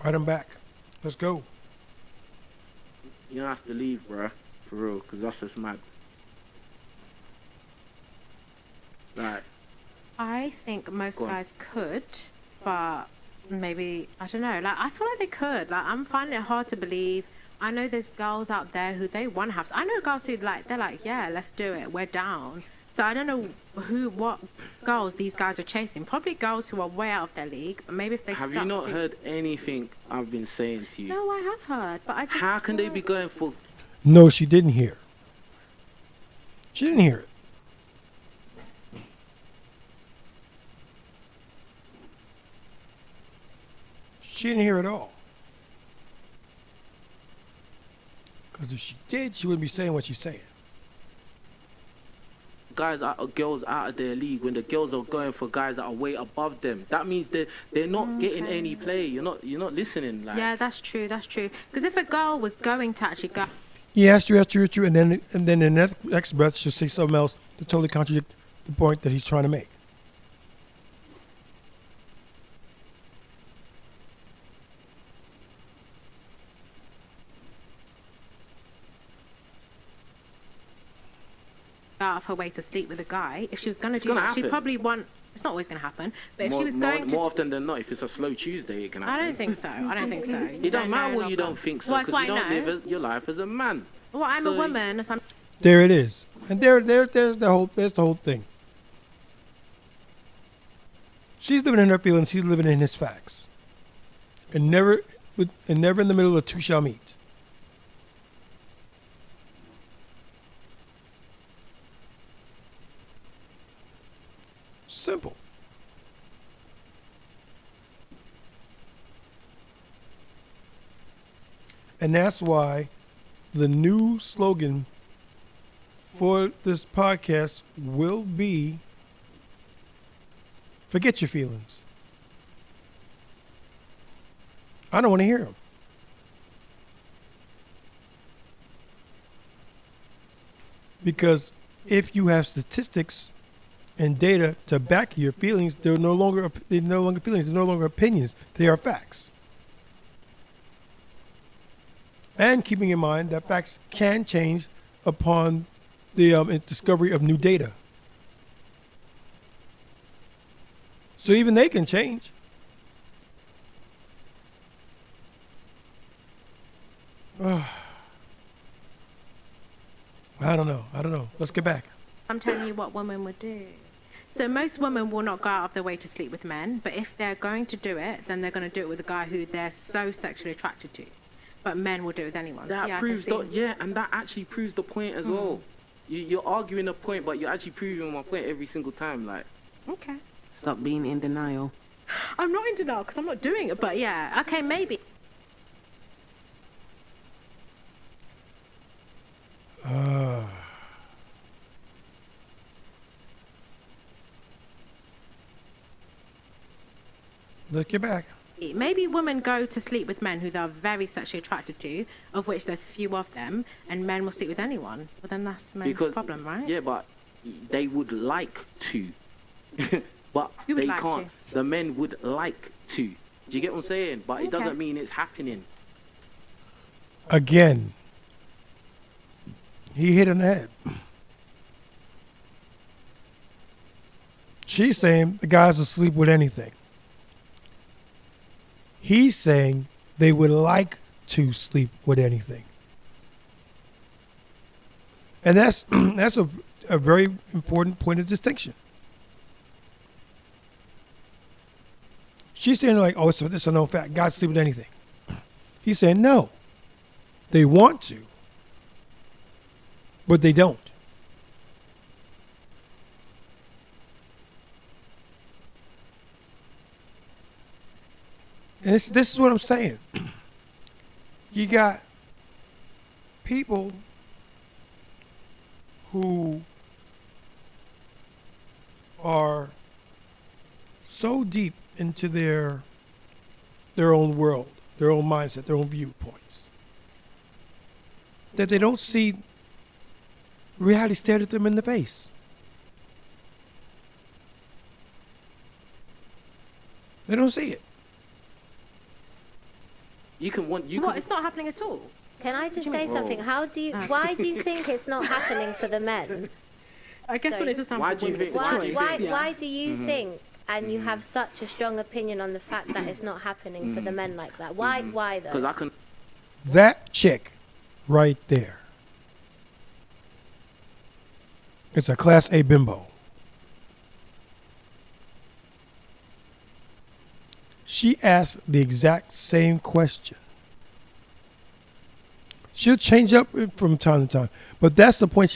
Write him back. Let's go. You don't have to leave, bruh. For real, because that's just mad. Like, I think most Go on. guys could, but maybe I don't know. Like I feel like they could. Like I'm finding it hard to believe. I know there's girls out there who they want to have. I know girls who they're like, yeah, let's do it. We're down. So I don't know what girls these guys are chasing. Probably girls who are way out of their league. But maybe if they have start you not heard anything I've been saying to you? No, I have heard, but I just How can they be going for? No, she didn't hear. She didn't hear it. She didn't hear it all. Because if she did, she wouldn't be saying what she's saying. Girls out of their league when the girls are going for guys that are way above them. That means they're not getting any play. You're not listening. Like, Yeah, that's true. That's true. Because if a girl was going to actually go, Yeah, that's true, that's true, that's true. And then in the next breath, she'll say something else to totally contradict the point that he's trying to make. out of her way to sleep with a guy, if she was going to It's do gonna that, she'd happen. probably want. It's not always going to happen, but if more, she was more, going to, more often than not, if it's a slow Tuesday, it can happen. I don't think so. I don't think so. It don't matter what you don't think so, Well, because that's you what don't I know. live your life as a man. Well, I'm So- a woman, so I'm. There it is. And there's the whole thing. She's living in her feelings, he's living in his facts. And never in the middle of two shall meet. Simple. And that's why the new slogan for this podcast will be forget your feelings. I don't want to hear them. Because if you have statistics and data to back your feelings, they're no longer feelings, they're no longer opinions, they are facts. And keeping in mind that facts can change upon the discovery of new data. So even they can change. I don't know. Let's get back. I'm telling you what women would do. So most women will not go out of their way to sleep with men, but if they're going to do it, then they're going to do it with a guy who they're so sexually attracted to. But men will do it with anyone. So That yeah, proves I can see. and that actually proves the point as well. You're arguing a point, but you're actually proving my point every single time. Like, Okay. Stop being in denial. I'm not in denial because I'm not doing it, but yeah, okay, maybe. Let's get back. Maybe women go to sleep with men who they're very sexually attracted to, of which there's few of them, and men will sleep with anyone. But then that's the men's problem, right? Yeah, but they would like to, but Who would they like can't. The men would like to. Do you get what I'm saying? But it Okay. doesn't mean it's happening. Again, he hit on the head. She's saying the guys will sleep with anything. He's saying they would like to sleep with anything. And that's that's a very important point of distinction. She's saying like, oh, so this is a known fact. Guys sleep with anything. He's saying no. They want to, but they don't. And this is what I'm saying. You got people who are so deep into their own world, their own mindset, their own viewpoints, that they don't see reality stared at them in the face. They don't see it. You can want you What? can. It's not happening at all. Can I just you say mean? something? Why do you think it's not happening for the men? I guess So when it does happen why for do you women, it's think- a why choice. do you Why, think- why do you think, and you have such a strong opinion on the fact that it's not happening for the men like that? Why Because though? I can. That chick right there. It's a class A bimbo. She asked the exact same question. She'll change up from time to time, but that's the point.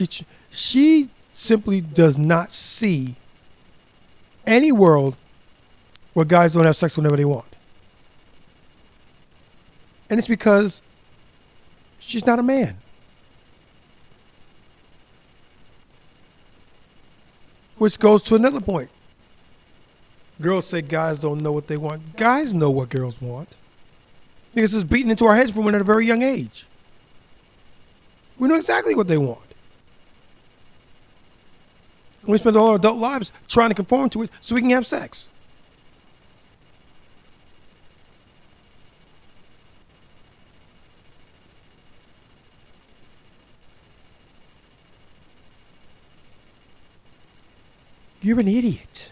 She simply does not see any world where guys don't have sex whenever they want. And it's because she's not a man. Which goes to another point. Girls say guys don't know what they want. Guys know what girls want. Because it's beaten into our heads from at a very young age. We know exactly what they want. We spend all our adult lives trying to conform to it so we can have sex. You're an idiot.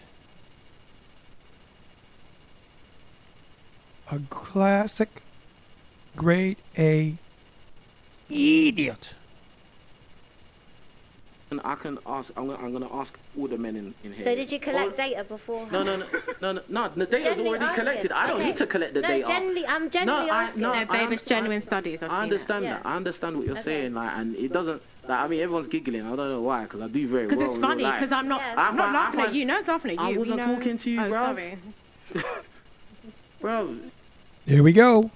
A classic grade A idiot. And I can ask. I'm gonna ask all the men in here. So did you collect data before? No. The data's Generally already asking. collected. I don't Okay. need to collect the No, data. I'm generally asking. No, I babe, it's un- genuine studies. I've I seen understand Yeah. that. I understand what you're Okay. saying. Like, and it doesn't. Like, I mean, everyone's giggling. I don't know why, because I do very well. Because it's in real funny. life. Because I'm not. Yeah. I'm not I laughing at find- you. No, it's laughing at you. I We wasn't know. talking to you, oh, bruv. sorry. Bro, Here we go.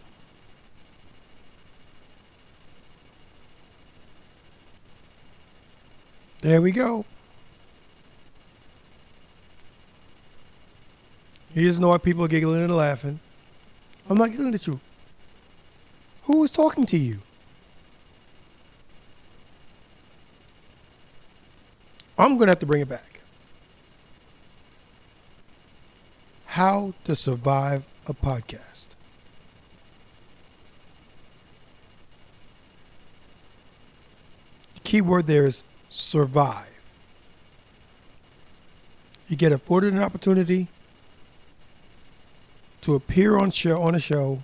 There we go. He doesn't know why people are giggling and laughing. I'm not giggling at you. Who is talking to you? I'm going to have to bring it back. How to survive a podcast. The key word there is survive. You get afforded an opportunity to appear on a show,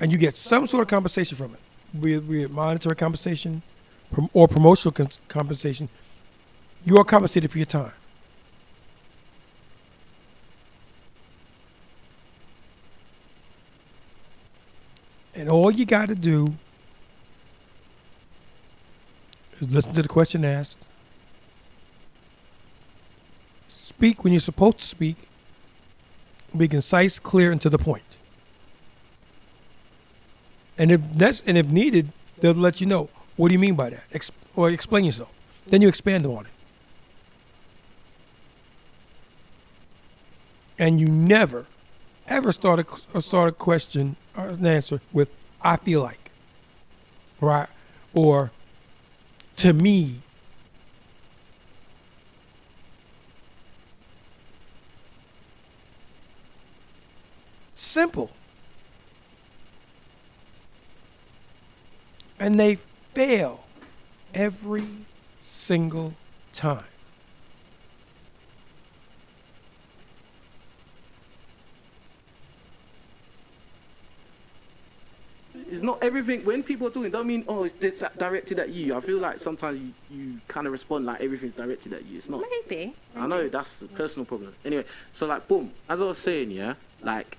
and you get some sort of compensation from it, be it monetary compensation or promotional compensation. You are compensated for your time. And all you got to do is listen to the question asked, speak when you're supposed to speak, be concise, clear, and to the point. And if needed, they'll let you know, what do you mean by that? Or explain yourself. Then you expand on it. And you never, ever start a question or an answer with, I feel like, right? Or, to me. Simple. And they fail every single time. it's not everything. When people are talking, don't mean it's directed at you. I feel like sometimes you kind of respond like everything's directed at you. It's not. Maybe. I know that's a personal problem. Anyway, so like, boom. As I was saying, yeah, like,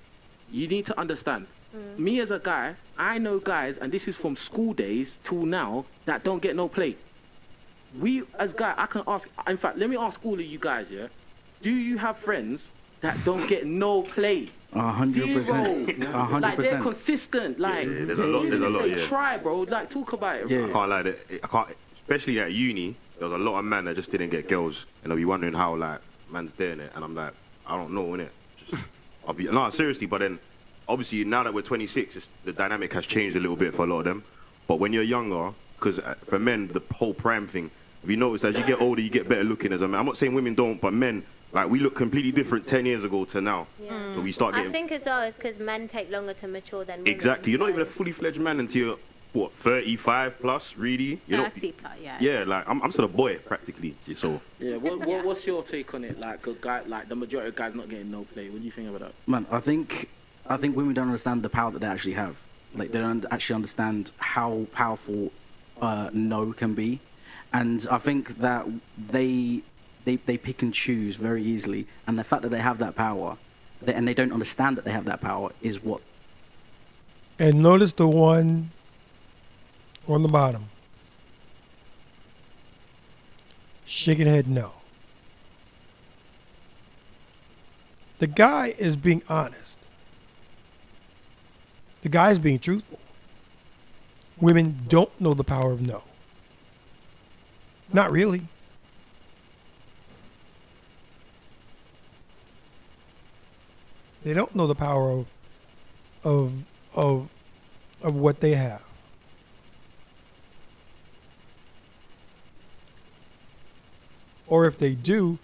you need to understand. Me as a guy, I know guys, and this is from school days till now, that don't get no play. We as guys, I can ask. In fact, let me ask all of you guys, yeah. Do you have friends that don't get no play? 100%. Like, they're 100%. consistent. Like, Yeah, there's a lot, they yeah. try, bro. Like, talk about it. Yeah. Bro. I can't lie, I can't, especially at uni, there was a lot of men that just didn't get girls, and they'll be wondering how, like, man's doing it, and I'm like, I don't know, innit? I'll be, no, seriously, but then, obviously, now that we're 26, the dynamic has changed a little bit for a lot of them, but when you're younger, because for men, the whole prime thing, if you notice, as you get older, you get better looking as a man. I'm not saying women don't, but men, Like we look completely different 10 years ago to now. Yeah. So we start I getting think as well it's because men take longer to mature than women. exactly. You're not so- even a fully fledged man until you're what 35 plus, really. You're not. 30 plus, yeah. Yeah, like I'm still a boy practically. So Yeah, what's your take on it? Like a guy, like the majority of guys not getting no play. What do you think about that? Man, I think women don't understand the power that they actually have. Like they don't actually understand how powerful no can be, and I think that they pick and choose very easily, and the fact that they have that power, and they don't understand that they have that power is what. And notice the one on the bottom. Shaking head no. The guy is being honest. The guy is being truthful. Women don't know the power of no. Not really. They don't know the power of what they have. Or if they do,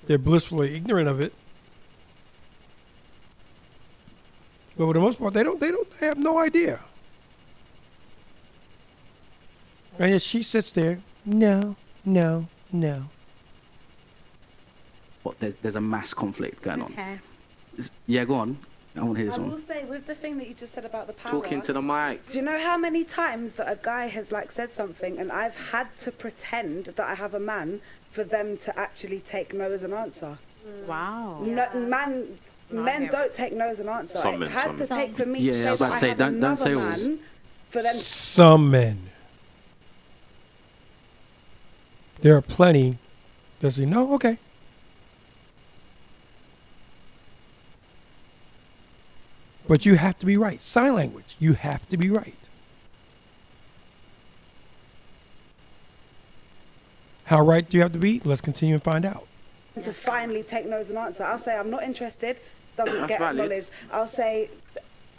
they're blissfully ignorant of it. But for the most part, they have no idea. And yet she sits there, no. What there's a mass conflict going on. Okay. Yeah, go on. I want to hear this I one. will say, with the thing that you just said about the power. Talking to the mic. Do you know how many times that a guy has like said something and I've had to pretend that I have a man for them to actually take no as an answer? Wow. Men don't take no as an answer. Some It men, has some to men. take for me Yeah, to I say was about that to say, I have don't another say all. man for them. Some men. There are plenty that say, no, okay. But you have to be right. Sign language. You have to be right. How right do you have to be? Let's continue and find out. To finally take no as an answer. I'll say I'm not interested, doesn't That's get valid. acknowledged. I'll say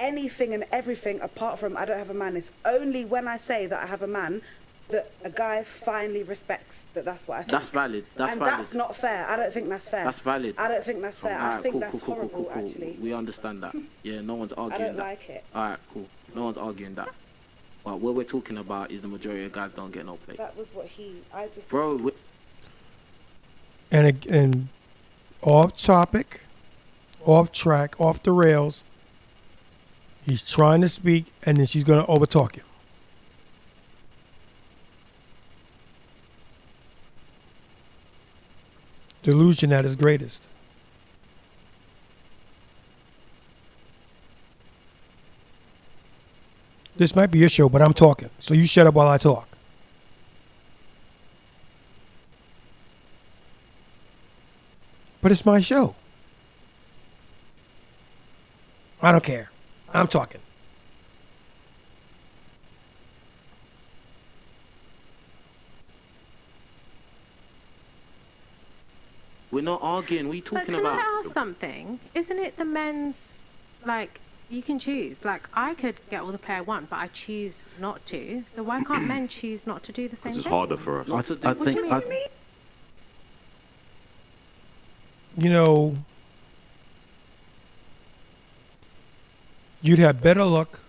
anything and everything apart from I don't have a man. It's only when I say that I have a man that a guy finally respects that that's what I think. That's valid. That's and valid. that's not fair. I don't think that's fair. That's valid. I don't think that's fair. I Alright, think cool, that's cool, horrible, actually. We understand that. Yeah, no one's I arguing don't that. like it. Alright, cool. No one's arguing that. But what we're talking about is the majority of guys don't get no play. That was what I just... Bro, And off topic, off track, off the rails. He's trying to speak, and then she's going to overtalk him. Delusion at its greatest. This might be your show, but I'm talking, so you shut up while I talk. But it's my show. I don't care. I'm talking. we're not arguing. What are you But talking can about? I ask something? Isn't it the men's, like, you can choose. Like, I could get all the play I want, but I choose not to. So why can't men choose not to do the same this is thing? harder for us. Not to do. I What do you think mean? You know, you'd have better luck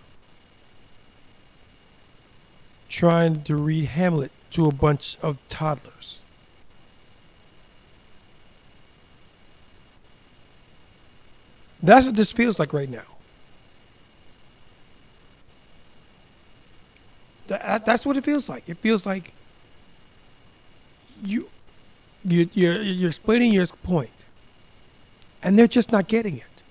trying to read Hamlet to a bunch of toddlers. That's what this feels like right now. That's what it feels like. It feels like you're explaining your point, and they're just not getting it.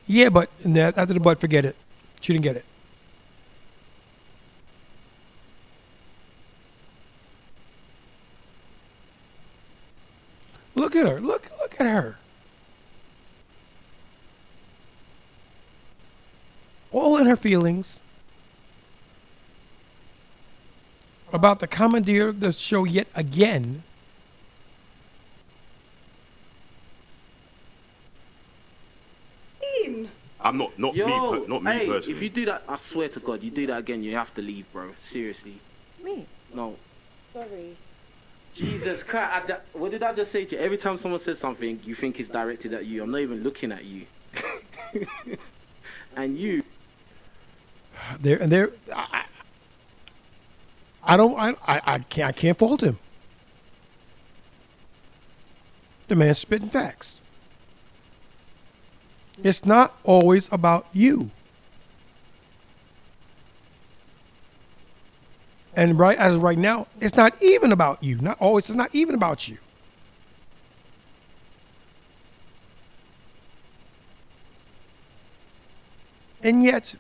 Yeah, but and that, after the but, forget it. She didn't get it. Look at her. Look at her. All in her feelings about the commandeer of the show yet again. I'm not me hey, personally. if you do that, I swear to God, you do that again, you have to leave, bro. Seriously. Me? No. Sorry. Jesus Christ. What did I just say to you? Every time someone says something, you think it's directed at you. I'm not even looking at you. And you. I can't fault him. The man's spitting facts. It's not always about you. And right now, it's not even about you. Not always. It's not even about you. And yet,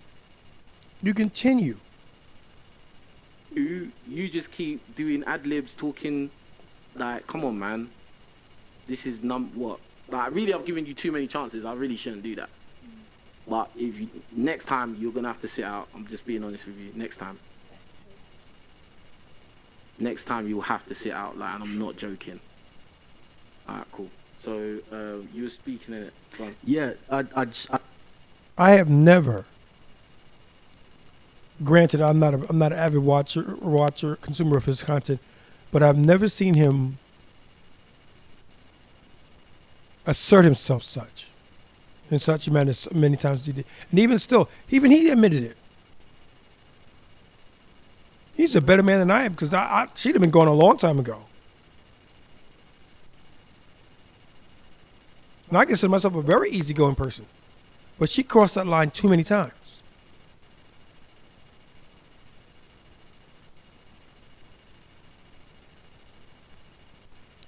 you continue. You just keep doing ad libs, talking like, come on, man. This is what? Like, really, I've given you too many chances. I really shouldn't do that. But if you next time, you're gonna have to sit out. I'm just being honest with you. Next time you'll have to sit out. Like, and I'm not joking. All right, cool. So you were speaking in it. Go on. Yeah, I have never. Granted, I'm not an avid watcher, consumer of his content, but I've never seen him assert himself in such a manner as many times as he did. And even he admitted it. He's a better man than I am, because she'd have been gone a long time ago. And I consider myself a very easygoing person, but she crossed that line too many times.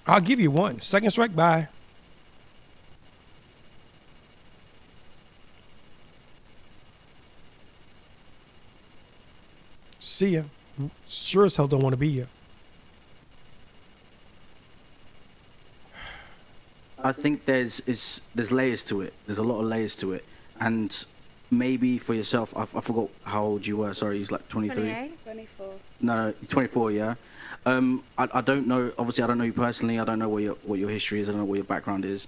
I'll give you one. Second strike, bye. See ya. Sure as hell don't want to be here. I think there's layers to it. There's a lot of layers to it, and maybe for yourself, I forgot how old you were. Sorry, he's like 23. 28? 24. No, 24. Yeah. I don't know. Obviously, I don't know you personally. I don't know what your history is. I don't know what your background is.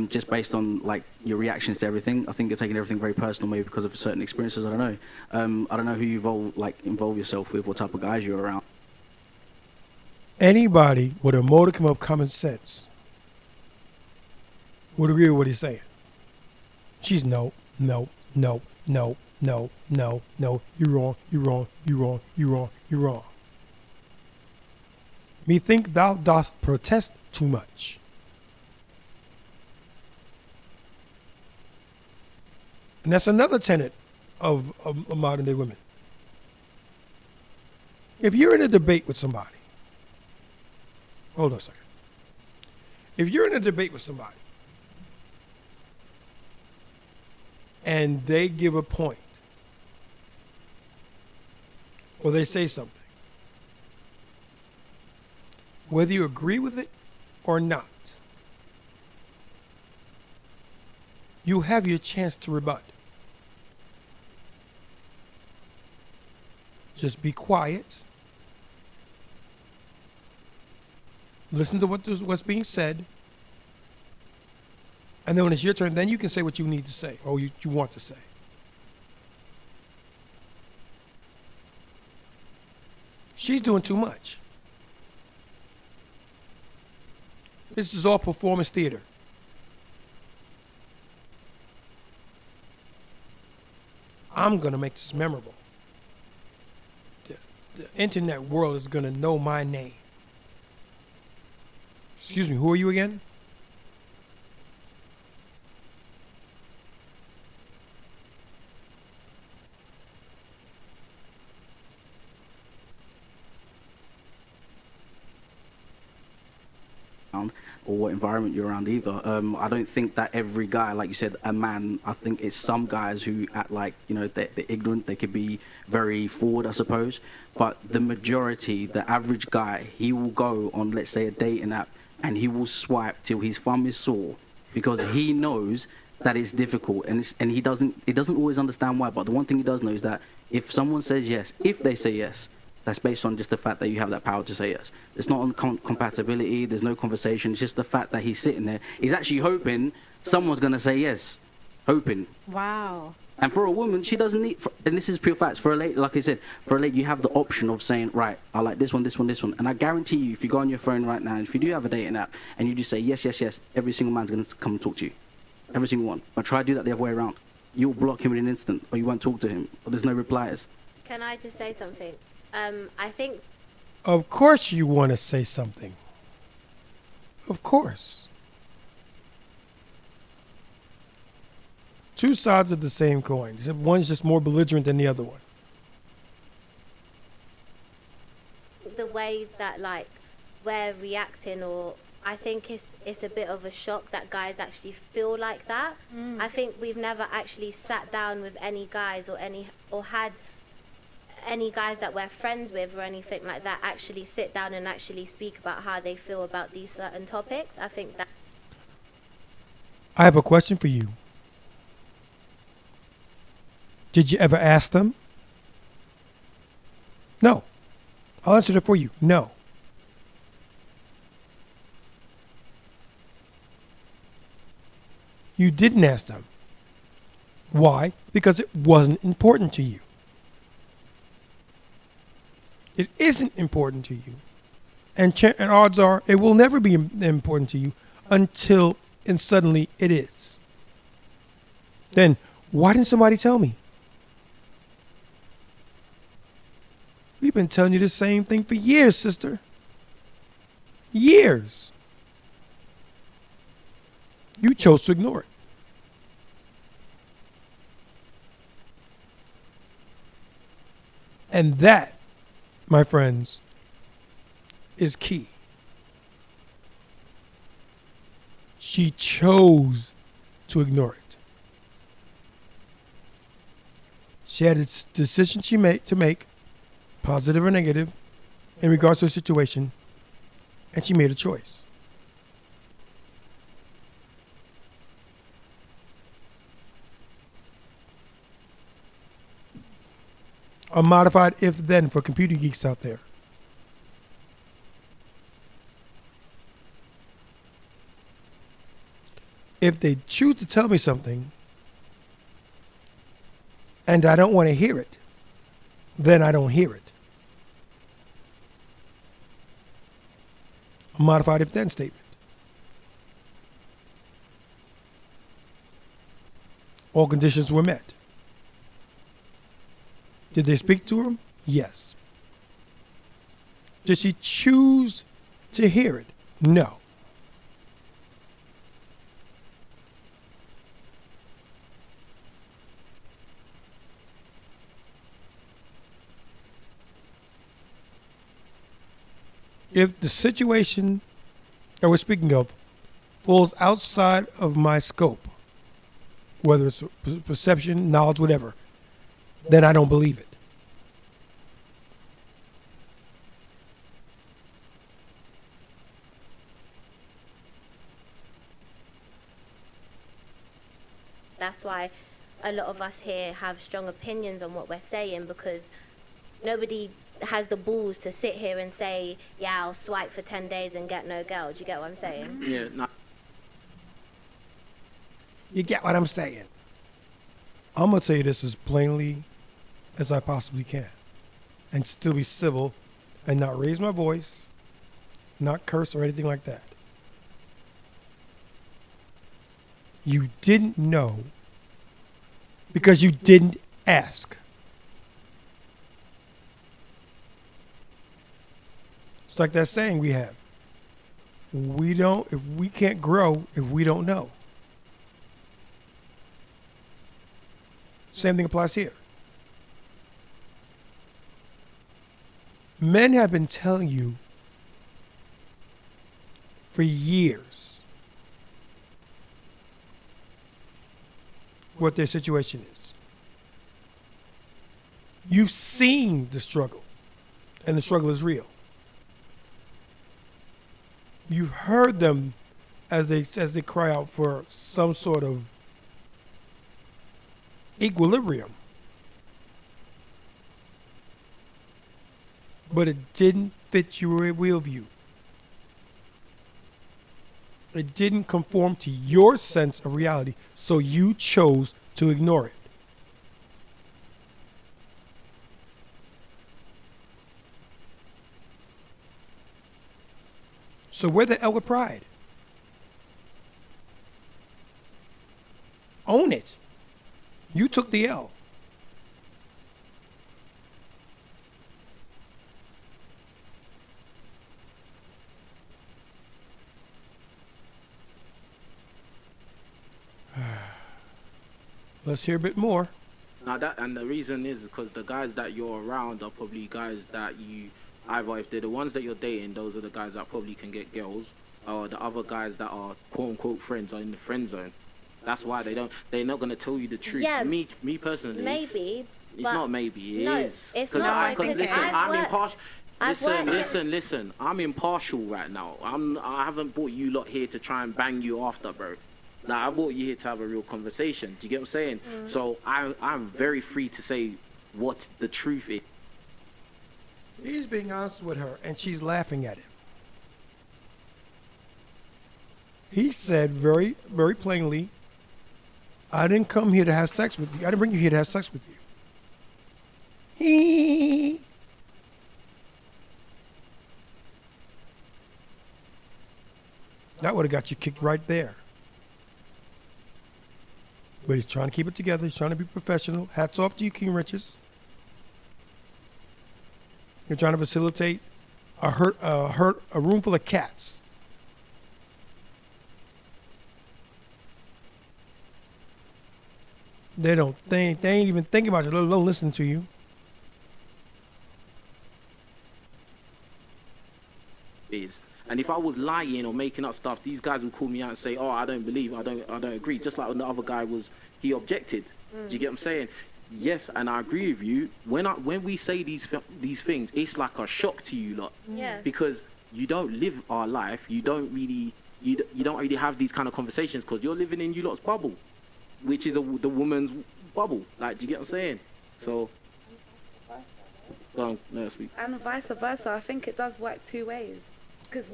Just based on like your reactions to everything, I think you're taking everything very personal, maybe because of certain experiences. I don't know. I don't know who you involve yourself with, what type of guys you're around. Anybody with a modicum of common sense would agree with what he's saying. She's no. You're wrong. Methinks thou dost protest too much. And that's another tenet of modern day women. If you're in a debate with somebody, hold on a second. If you're in a debate with somebody and they give a point or they say something, whether you agree with it or not, you have your chance to rebut. Just be quiet. Listen to what's being said. And then when it's your turn, then you can say what you need to say or you want to say. She's doing too much. This is all performance theater. I'm going to make this memorable. The internet world is going to know my name. Excuse me, who are you again? Or what environment you're around either. I don't think that every guy, like you said, a man, I think it's some guys who act like, they're ignorant, they could be very forward, I suppose. But the majority, the average guy, he will go on, let's say, a dating app and he will swipe till his thumb is sore because he knows that it's difficult and he doesn't always understand why. But the one thing he does know is that if someone says yes, if they say yes, that's based on just the fact that you have that power to say yes. It's not on compatibility. There's no conversation. It's just the fact that he's sitting there. He's actually hoping someone's going to say yes. Hoping. Wow. And for a woman, she doesn't need, and this is pure facts, for a lady, like I said, for a lady, you have the option of saying, right, I like this one, this one, this one. And I guarantee you, if you go on your phone right now, and if you do have a dating app, and you just say, yes, yes, yes, every single man's going to come and talk to you. Every single one. But try to do that the other way around. You'll block him in an instant, or you won't talk to him, or there's no replies. Can I just say something? I think Of course you want to say something. Of course. Two sides of the same coin. Except one's just more belligerent than the other one. the way that like we're reacting, or I think it's a bit of a shock that guys actually feel like that. I think we've never actually sat down with any guys or had any guys that we're friends with or anything like that actually sit down and actually speak about how they feel about these certain topics. I think that. I have a question for you. Did you ever ask them? No. I'll answer that for you. No. You didn't ask them. Why? Because it wasn't important to you. It isn't important to you. And odds are it will never be important to you until and suddenly it is. Then why didn't somebody tell me? We've been telling you the same thing for years, sister. Years. You chose to ignore it. And that, my friends, is key. She chose to ignore it. She had a decision to make, positive or negative, in regards to her situation, and she made a choice. A modified if-then for computer geeks out there. If they choose to tell me something and I don't want to hear it, then I don't hear it. A modified if-then statement. All conditions were met. Did they speak to him? Yes. Did she choose to hear it? No. If the situation that we're speaking of falls outside of my scope, whether it's perception, knowledge, whatever, then I don't believe it. That's why a lot of us here have strong opinions on what we're saying, because nobody has the balls to sit here and say, yeah, I'll swipe for 10 days and get no girl. Do you get what I'm saying? Yeah, no. You get what I'm saying? I'm going to tell you this as plainly as I possibly can and still be civil and not raise my voice, not curse or anything like that. You didn't know because you didn't ask. It's like that saying we have. We can't grow if we don't know. Same thing applies here. Men have been telling you for years what their situation is. You've seen the struggle, and the struggle is real. You've heard them as they cry out for some sort of equilibrium. But it didn't fit your worldview. It didn't conform to your sense of reality, so you chose to ignore it. So where the hell with pride? Own it. You took the L. Let's hear a bit more. Now that, and the reason is because the guys that you're around are probably guys that you either, if they're the ones that you're dating, those are the guys that probably can get girls, or the other guys that are quote unquote friends are in the friend zone. That's why they're not gonna tell you the truth. Yeah, me personally, maybe. it's not maybe. No, It is. it's 'Cause not, Because because listen, I've I'm worked- impartial. I've worked Listen. I'm impartial right now. I haven't brought you lot here to try and bang you after, bro. Like, I brought you here to have a real conversation. Do you get what I'm saying? So I'm very free to say what the truth is. He's being honest with her, and she's laughing at him. He said very, very plainly, I didn't come here to have sex with you. I didn't bring you here to have sex with you. He. That would have got you kicked right there. But he's trying to keep it together. He's trying to be professional. Hats off to you, King Riches. You're trying to facilitate a room full of cats. They ain't even thinking about you, let alone listening to you. And if I was lying or making up stuff, these guys would call me out and say, "Oh, I don't believe, I don't agree." Just like when the other guy he objected. Do you get what I'm saying? Yes, and I agree with you. When we say these things, it's like a shock to you lot. Yeah. Because you don't live our life. You don't really have these kind of conversations because you're living in you lot's bubble, which is the woman's bubble. Like, do you get what I'm saying? So, go on, no, speak. And vice versa. I think it does work two ways. Because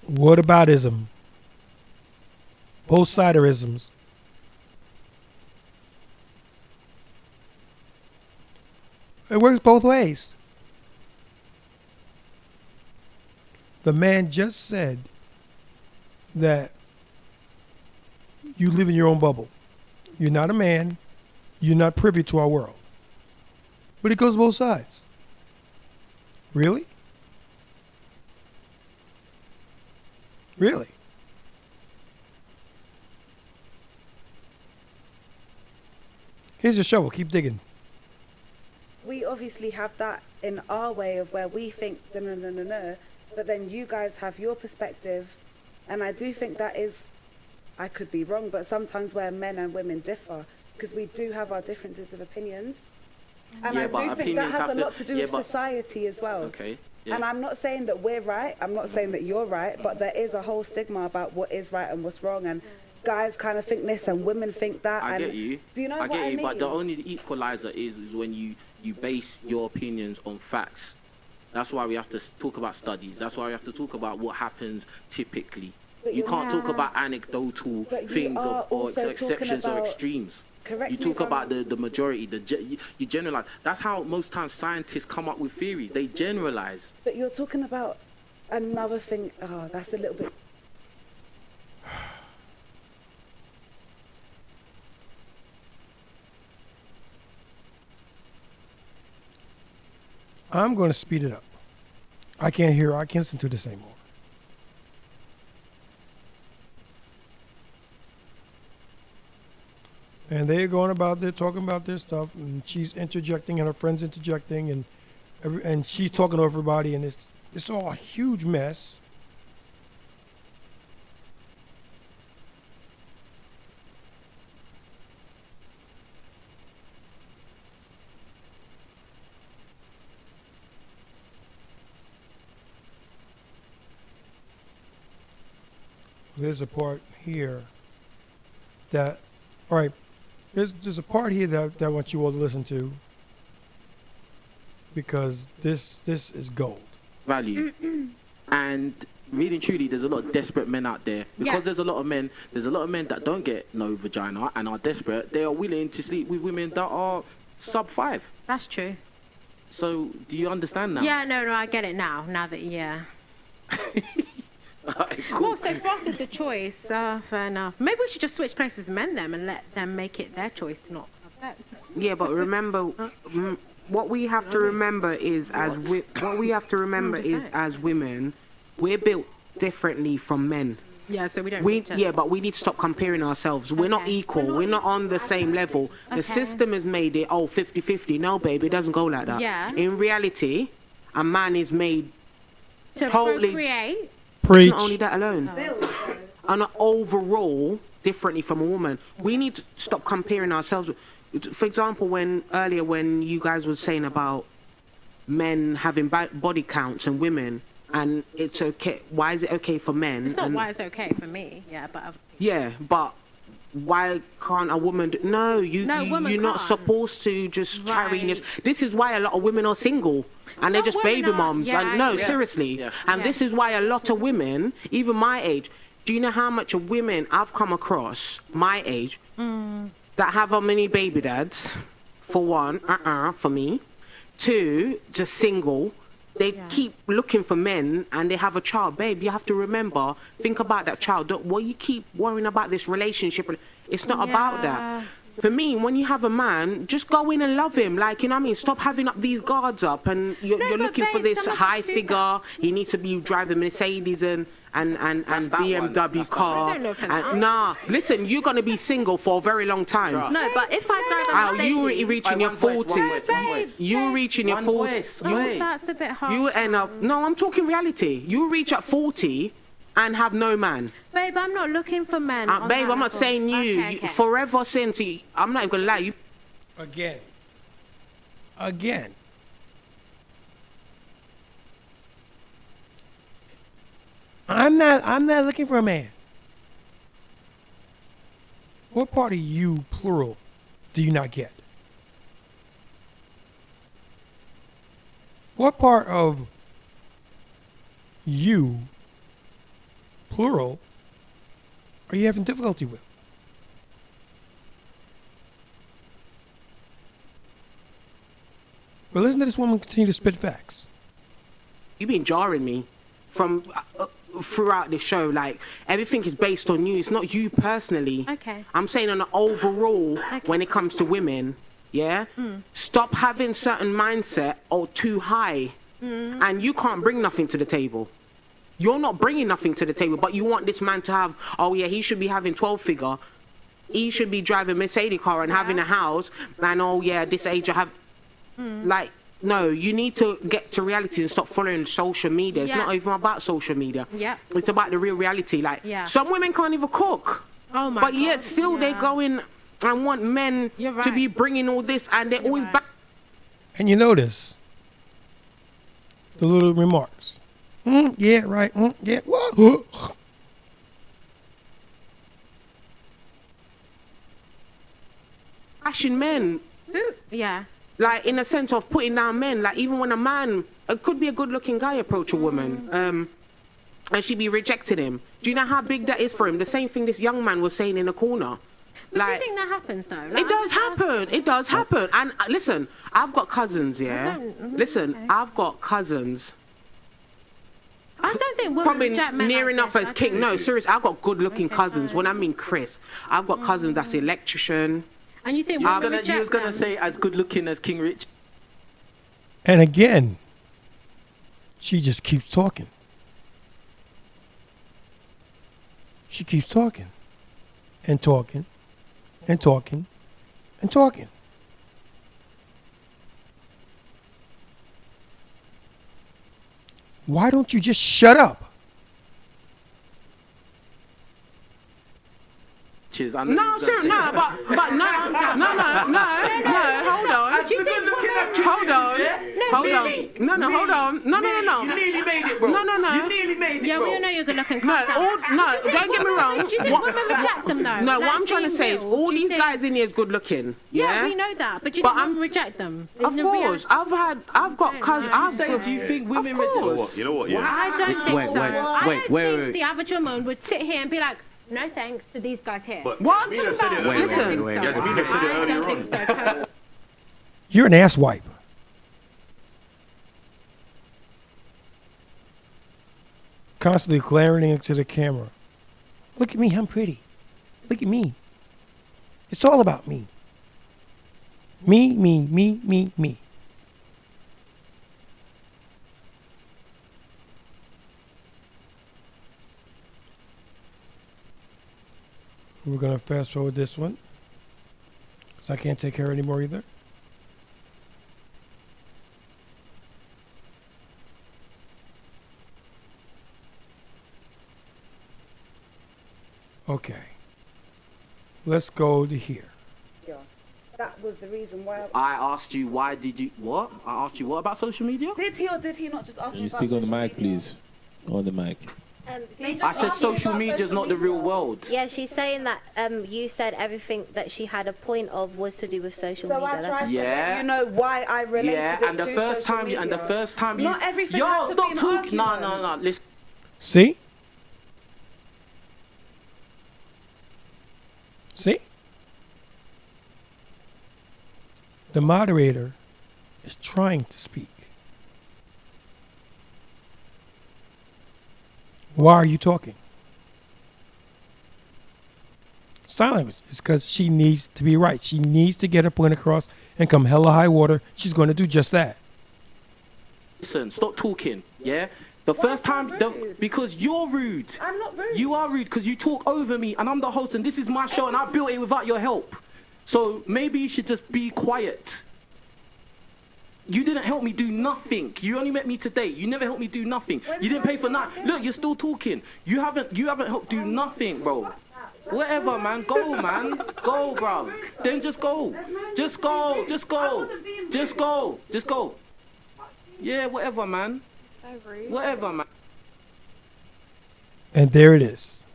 What about ism? Both siderisms. It works both ways. The man just said that you live in your own bubble. You're not a man. You're not privy to our world. But it goes both sides. Really? Really? Here's your shovel. Keep digging. we obviously have that in our way of where we think, no, but then you guys have your perspective. And I do think that is, I could be wrong, but sometimes where men and women differ, because we do have our differences of opinions. And Yeah, I but do think that opinions has have a to- lot to do yeah, with but- society as well. Okay. Yeah. And I'm not saying that we're right, I'm not saying that you're right, but there is a whole stigma about what is right and what's wrong, and guys kind of think this and women think that. I and get you. Do you know I what get I you, mean? but the only equalizer is when you base your opinions on facts. That's why we have to talk about studies. That's why we have to talk about what happens typically. But You you're can't talk not. about anecdotal But you things are or also talking exceptions or about- extremes. Correct You me talk if I'm- about the majority. You generalize. That's how most times scientists come up with theories. They generalize. But you're talking about another thing. Oh, that's a little bit. I'm going to speed it up. I can't listen to this anymore. And they're going about there talking about their stuff, and she's interjecting, and her friend's interjecting, and she's talking to everybody, and it's all a huge mess. There's a part here that, all right, there's a part here that I want you all to listen to, because this is gold. Value. And really and truly, there's a lot of desperate men out there. Because Yeah. there's a lot of men that don't get no vagina and are desperate. They are willing to sleep with women that are sub 5. That's true. So do you understand now? Yeah, no, I get it now. Now that, yeah. Alright, cool. Well, so for us, it's a choice. Fair enough. Maybe we should just switch places with men them and let them make it their choice to not have sex. Yeah, but remember, what we have to remember is as women, we're built differently from men. Yeah, so we don't. But we need to stop comparing ourselves. We're not equal. We're not on the same level. The system has made it 50-50. No, babe, it doesn't go like that. Yeah. In reality, a man is made to totally procreate. Preach. Not only that alone, and overall differently from a woman. We need to stop comparing ourselves. For example, when you guys were saying about men having body counts and women, and it's okay. Why is it okay for men? It's not why it's okay for me. Yeah, but but why can't a woman you're not supposed to just carry this. This is why a lot of women are single and they're just baby moms. Seriously. Yeah. And this is why a lot of women, even my age, do you know how much of women I've come across my age that have how many baby dads? For one, for me. Two, just single. They keep looking for men and they have a child. Babe, you have to remember, think about that child. You keep worrying about this relationship. It's not about that. For me, when you have a man, just go in and love him. Like, you know what I mean? Stop having up these guards up and you're looking for this high figure. He needs to be driving Mercedes and BMW car. Listen, you're going to be single for a very long time. No, but if I drive a Mercedes... You reaching your 40s. You reaching your 40s. That's a bit hard. You end up... No, I'm talking reality. You reach at 40 and have no man. Babe, I'm not looking for men. Babe, I'm not saying you. Okay. Forever since... I'm not even going to lie. Again. I'm not looking for a man. What part of you, plural, do you not get? What part of you, plural, are you having difficulty with? But listen to this woman continue to spit facts. You've been jarring me from throughout the show. Like, everything is based on you. It's not you personally. Okay. I'm saying on the overall, when it comes to women, stop having certain mindset or too high. And you can't bring nothing to the table. You're not bringing nothing to the table, but you want this man to have, he should be having 12 figure. He should be driving a Mercedes car and having a house. And this age I have... Like, no, you need to get to reality and stop following social media. It's not even about social media. Yeah. It's about the real reality. Like, some women can't even cook. Oh my but God. Yet still they go in and want men to be bringing all this, and they're always back. And you notice the little remarks. Yeah, right. Yeah. Whoa. Bashing men. Yeah. Like, in a sense of putting down men. Like, even when a man, it could be a good-looking guy, approach a woman, and she be rejecting him. Do you know how big that is for him? The same thing this young man was saying in the corner. But do you think that happens, though? It does happen. It does happen. And listen, I've got cousins, I've got cousins. I don't think women probably reject men near like enough this. as king. No, seriously, I've got good-looking cousins. When I mean Chris, I've got cousins that's electrician. And you think you was gonna say as good looking as King Rich? And again, she just keeps talking. She keeps talking and talking and talking and talking. Why don't you just shut up? No, sir, no, but no, hold on. Hold on. No. You nearly made it, bro. No. You nearly made it, Yeah, bro. we all know you're good looking. No, don't get me wrong. Do you think women reject them, though? No, what I'm trying to say is all these guys in here is good looking. Yeah, we know that. But do you think women reject them? Of course. I've got cousins. Do you think women reject? You know what? Yeah. I don't think so. I don't wait. think the average woman would sit here and be like, no thanks to these guys here. But What? Mina said it earlier. Listen. Yasmina said it I earlier don't on. think so. You're an asswipe. constantly glaring into the camera. Look at me, I'm pretty. Look at me. It's all about me. Me, me, me, me, me. We're going to fast forward this one because I can't take care anymore either. Okay. Let's go to here. Yeah. That was the reason why. I asked you why did you what? I asked you what about social media? Did he or did he not just ask Can me you about speak on the social mic, media? please? On the mic. I said social media is not the real world. Yeah, she's saying that you said everything that she had a point of was to do with social So media. I That's tried to Yeah. let you know why I related Yeah, it and the to first social time you and the media. first time you Not everything Yo, has to stop be an talking. No, argument. no, no. Listen. See? See? The moderator is trying to speak. Why are you talking? Sign language is because she needs to be right. She needs to get her point across and come hella high water. She's going to do just that. Listen, stop talking. Yeah? The first time because you're rude. I'm not rude. You are rude because you talk over me and I'm the host and this is my show and I built it without your help. So maybe you should just be quiet. You didn't help me do nothing. You only met me today. You never helped me do nothing. You didn't pay for nothing. Look, you're still talking. You haven't helped do nothing, bro. Whatever, man. Go, man. Go, bro. Then just go. Just go. Just go. Just go. Just go. Yeah, whatever, man. So rude. Whatever, man. And there it is.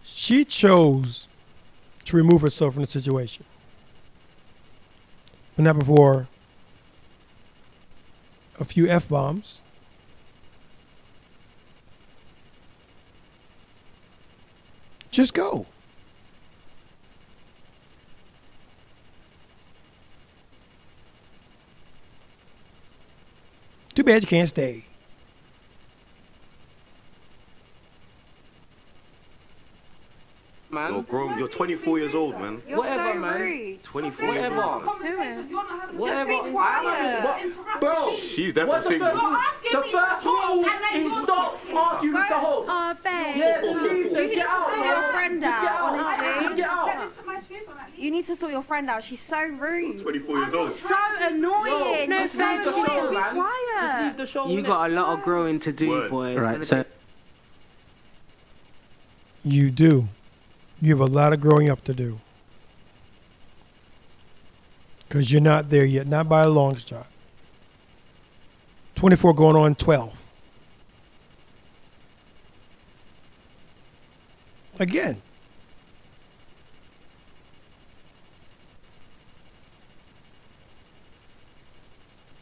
She chose to remove herself from the situation. But not before a few F-bombs. Just go. Too bad you can't stay. Man. You're grown. You're 24 years old, man. You're Whatever, so man. rude. 24 years Whatever. old. man. Whatever. Just be quiet. Bro. She's What's definitely the first single. rule? The first rule is stop arguing with the host. Oh, babe. Yeah, please, You need get to out, sort man. your friend Just get out, out. honestly. Just get out. You need to sort your friend out. She's so rude. 24 years old. So annoying. Yo, You're just so leave the show, annoying. Be man. Just quiet. leave the show. You innit? got a lot of growing to do, Word. boy. Right, so You do. You have a lot of growing up to do. Because you're not there yet, not by a long shot. 24 going on 12. Again.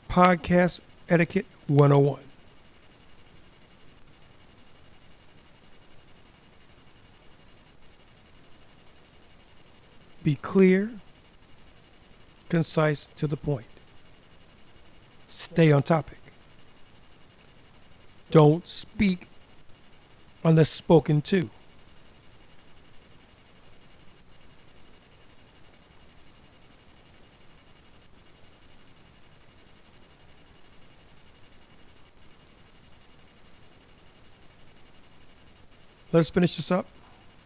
Podcast Etiquette 101. Be clear, concise, to the point. Stay on topic. Don't speak unless spoken to. Let's finish this up.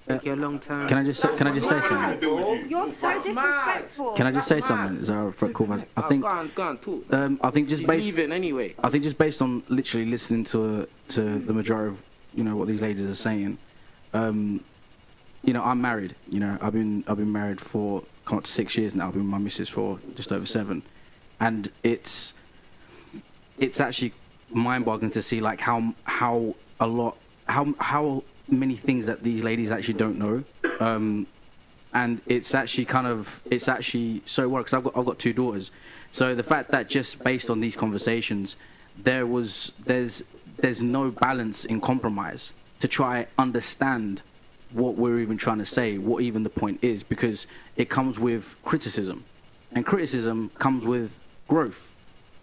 Take your long time. can I just say something? You're so disrespectful. Can I just say something? Is that for cool? I think Go on, talk. I think just He's based leaving anyway. I think just based on literally listening to the majority of what these ladies are saying, I'm married. I've been married for come up to 6 years now. I've been with my missus for just over 7, and it's actually mind-boggling to see like how many things that these ladies actually don't know, and it's actually so work because I've got 2 daughters. So the fact that just based on these conversations, there's no balance in compromise to try understand what we're even trying to say, what even the point is, because it comes with criticism, and criticism comes with growth.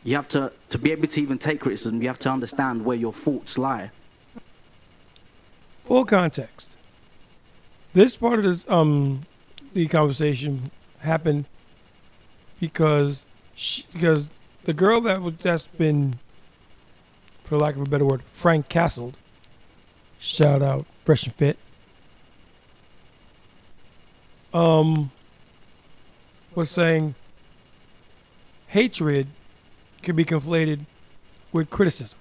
You have to be able to even take criticism, you have to understand where your faults lie. Full context. This part of this the conversation happened because the girl that's been, for lack of a better word, Frank Castled, shout out Fresh and Fit, was saying hatred can be conflated with criticism.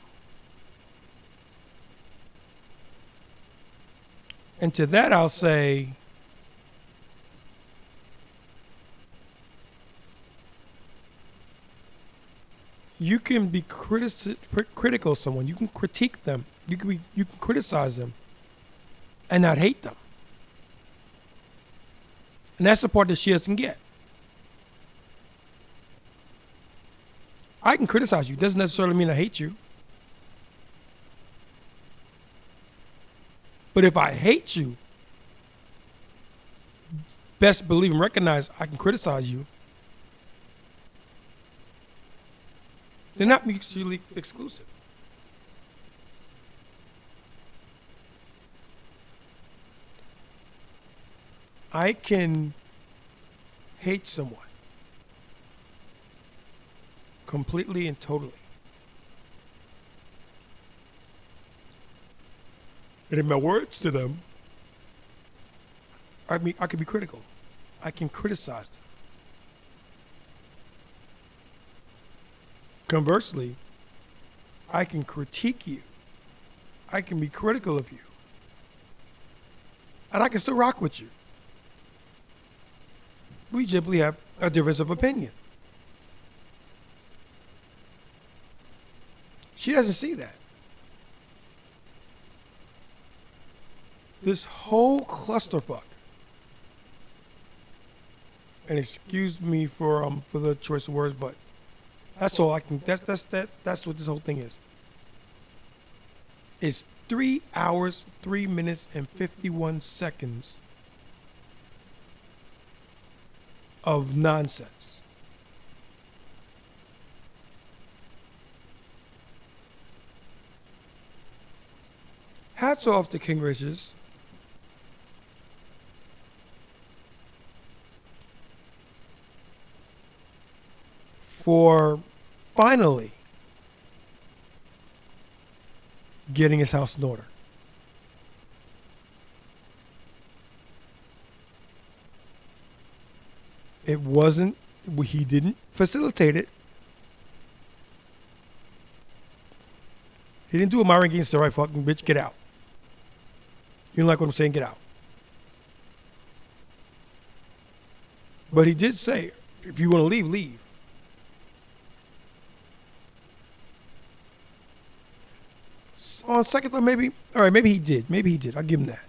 And to that I'll say, you can be critical of someone. You can critique them. You can criticize them and not hate them. And that's the part that she doesn't get. I can criticize you. Doesn't necessarily mean I hate you. But if I hate you, best believe and recognize I can criticize you. They're not mutually exclusive. I can hate someone completely and totally. And in my words to them, I can be critical. I can criticize them. Conversely, I can critique you. I can be critical of you. And I can still rock with you. We simply have a difference of opinion. She doesn't see that. This whole clusterfuck, and excuse me for the choice of words, but that's all I can. That's what this whole thing is. It's 3 hours, 3 minutes, and 51 seconds of nonsense. Hats off to King Riches. For finally getting his house in order. It wasn't, he didn't facilitate it. He didn't do a Myron Gaines, all right, fucking bitch, get out. You don't like what I'm saying, get out. But he did say, if you want to leave, leave. On second thought, maybe, all right, maybe he did. Maybe he did. I'll give him that.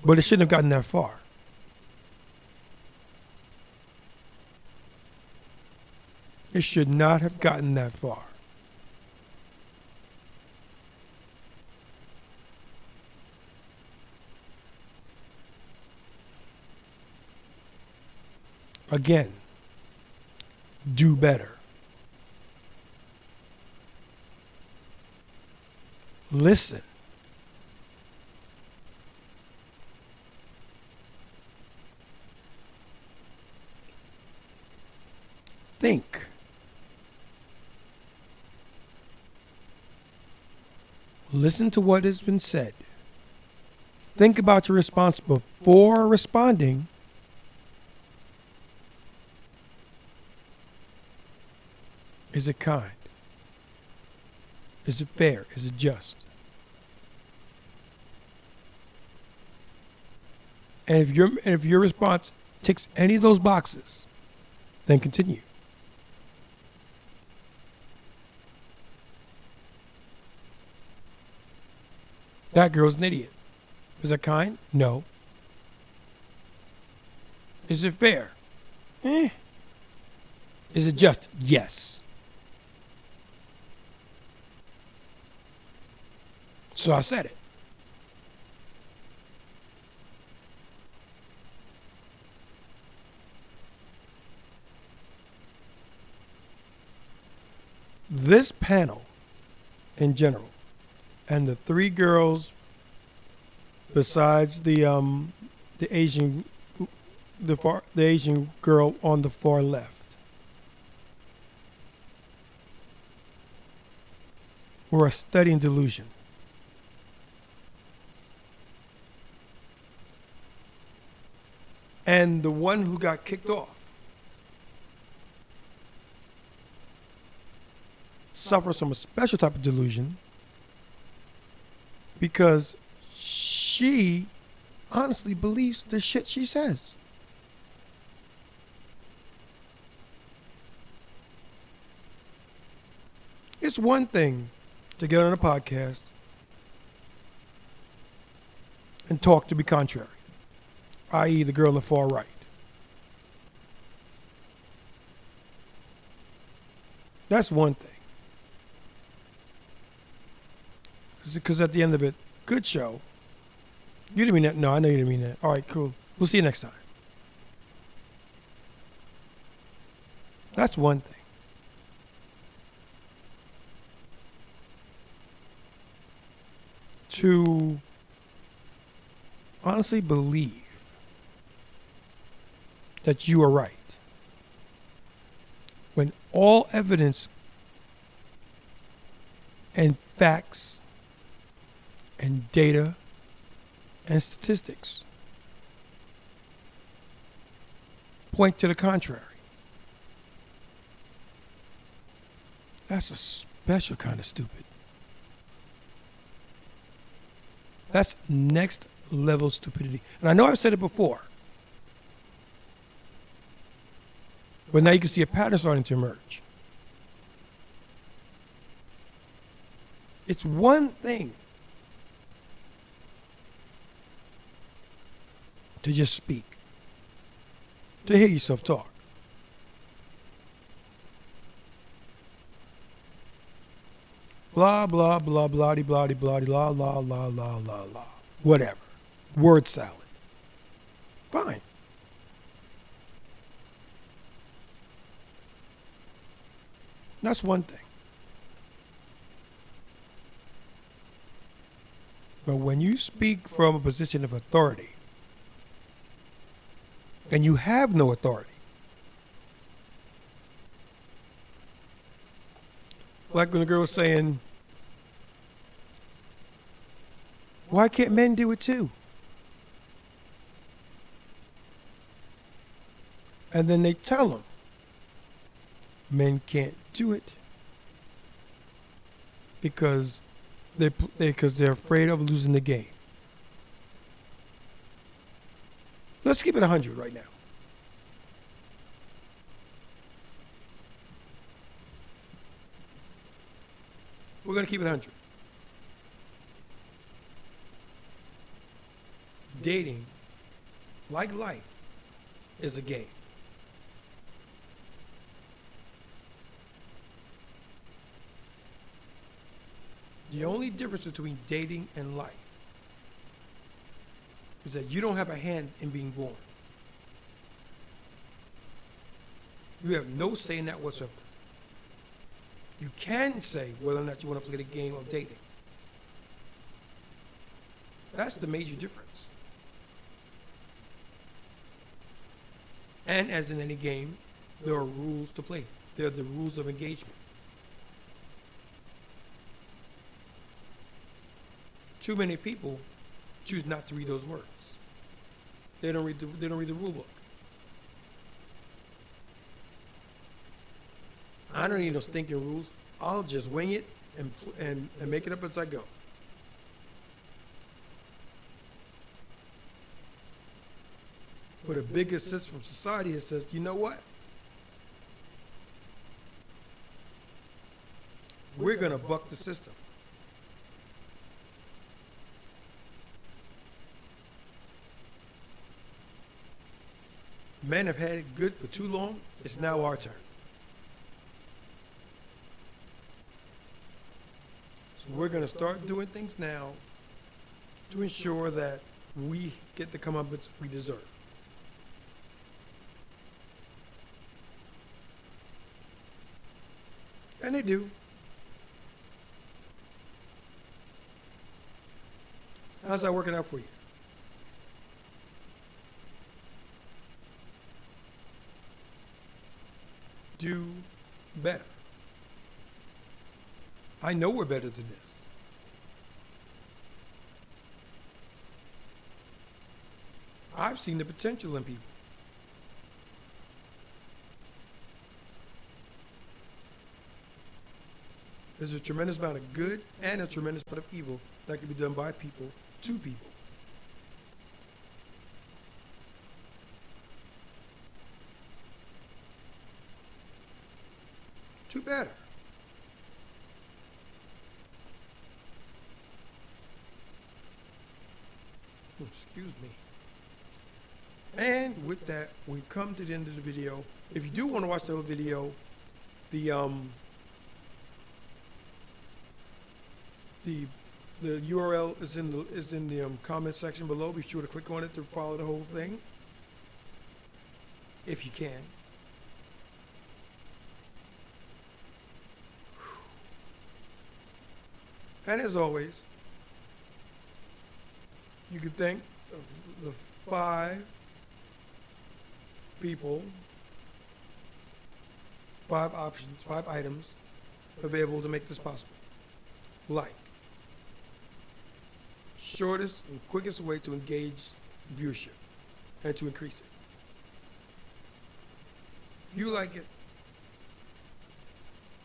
But it shouldn't have gotten that far. It should not have gotten that far. Again, do better. Listen. Think. Listen to what has been said. Think about your response before responding. Is it kind? Is it fair? Is it just? And if your response ticks any of those boxes, then continue. That girl's an idiot. Is it kind? No. Is it fair? Is it just? Yes. So I said it. this panel in general and the three girls besides the Asian the Asian girl on the far left were a study in delusion. And the one who got kicked off suffers from a special type of delusion because she honestly believes the shit she says. It's one thing to get on a podcast and talk to be contrary, i.e. the girl on the far right. That's one thing. Because at the end of it, good show. You didn't mean that? No, I know you didn't mean that. All right, cool. We'll see you next time. That's one thing. To honestly believe that you are right when all evidence and facts and data and statistics point to the contrary. That's a special kind of stupid. That's next level stupidity. And I know I've said it before, but now you can see a pattern starting to emerge. It's one thing to just speak, to hear yourself talk. Blah, blah, blah, blah, blah, blah, blah, la, la, la, la, la, la. Whatever. Word salad. Fine. That's one thing. But when you speak from a position of authority, and you have no authority, like when the girl was saying, why can't men do it too? And then they tell them, men can't do it because they're afraid of losing the game. Let's keep it 100 right now. We're going to keep it 100. Dating, like life, is a game. The only difference between dating and life is that you don't have a hand in being born. You have no say in that whatsoever. You can say whether or not you want to play the game of dating. That's the major difference. And as in any game, there are rules to play. There are the rules of engagement. Too many people choose not to read those words. They don't read the rule book. I don't need no stinking rules. I'll just wing it and make it up as I go. But a big assist from society that says, you know what? We're going to buck the system. Men have had it good for too long. It's now our turn. So we're going to start doing things now to ensure that we get the comeuppance we deserve. And they do. How's that working out for you? Do better. I know we're better than this. I've seen the potential in people. There's a tremendous amount of good and a tremendous amount of evil that can be done by people to people. Do better. Excuse me. And with that, we've come to the end of the video. If you do want to watch the whole video, the URL is in the comment section below. Be sure to click on it to follow the whole thing, if you can. And as always, you can thank the 5 people, 5 options, 5 items available to make this possible. Like, shortest and quickest way to engage viewership and to increase it. If you like it,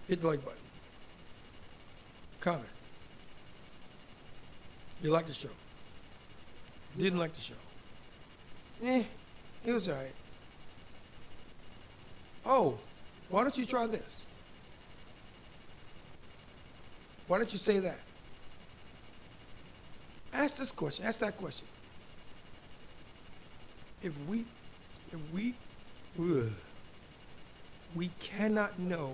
hit the like button. Comment. You like the show. Didn't like the show. It was alright. Oh, why don't you try this? Why don't you say that? Ask this question, ask that question. We cannot know,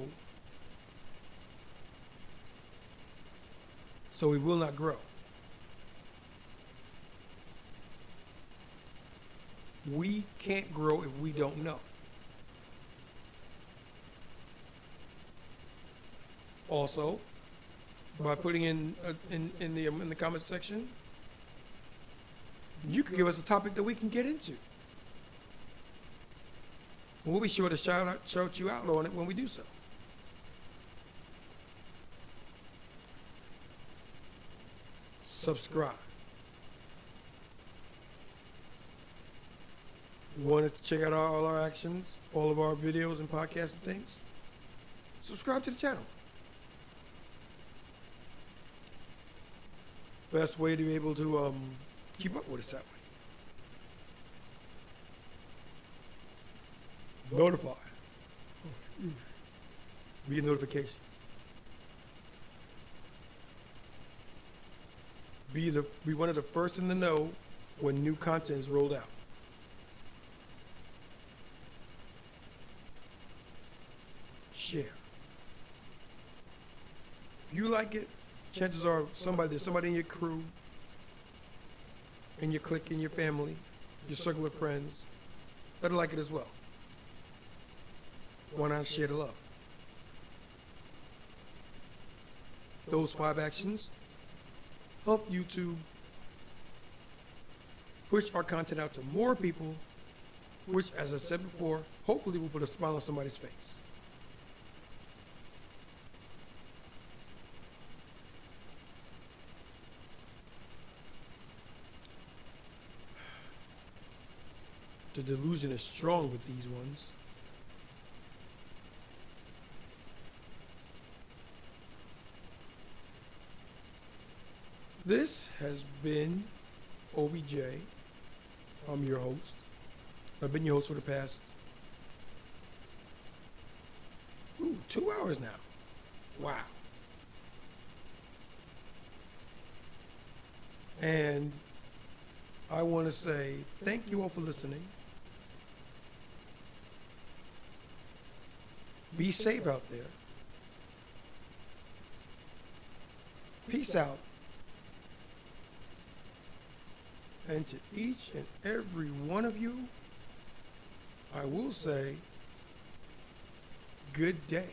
so we will not grow. We can't grow if we don't know. Also, by putting in the comment section, you can give us a topic that we can get into. We'll be sure to shout you out on it when we do so. Subscribe. You want to check out all our actions, all of our videos and podcasts and things? Subscribe to the channel. Best way to be able to keep up with us that way. Notify. Be a notification. Be one of the first in the know when new content is rolled out. Share. If you like it, chances are there's somebody in your crew, in your clique, in your family, your circle of friends, that'll like it as well. Why not share the love? Those 5 actions help YouTube push our content out to more people, which, as I said before, hopefully will put a smile on somebody's face. The delusion is strong with these ones. This has been OBJ. I'm your host. I've been your host for the past 2 hours now. Wow. And I want to say thank you all for listening. Be safe out there. Peace out. And to each and every one of you, I will say, good day.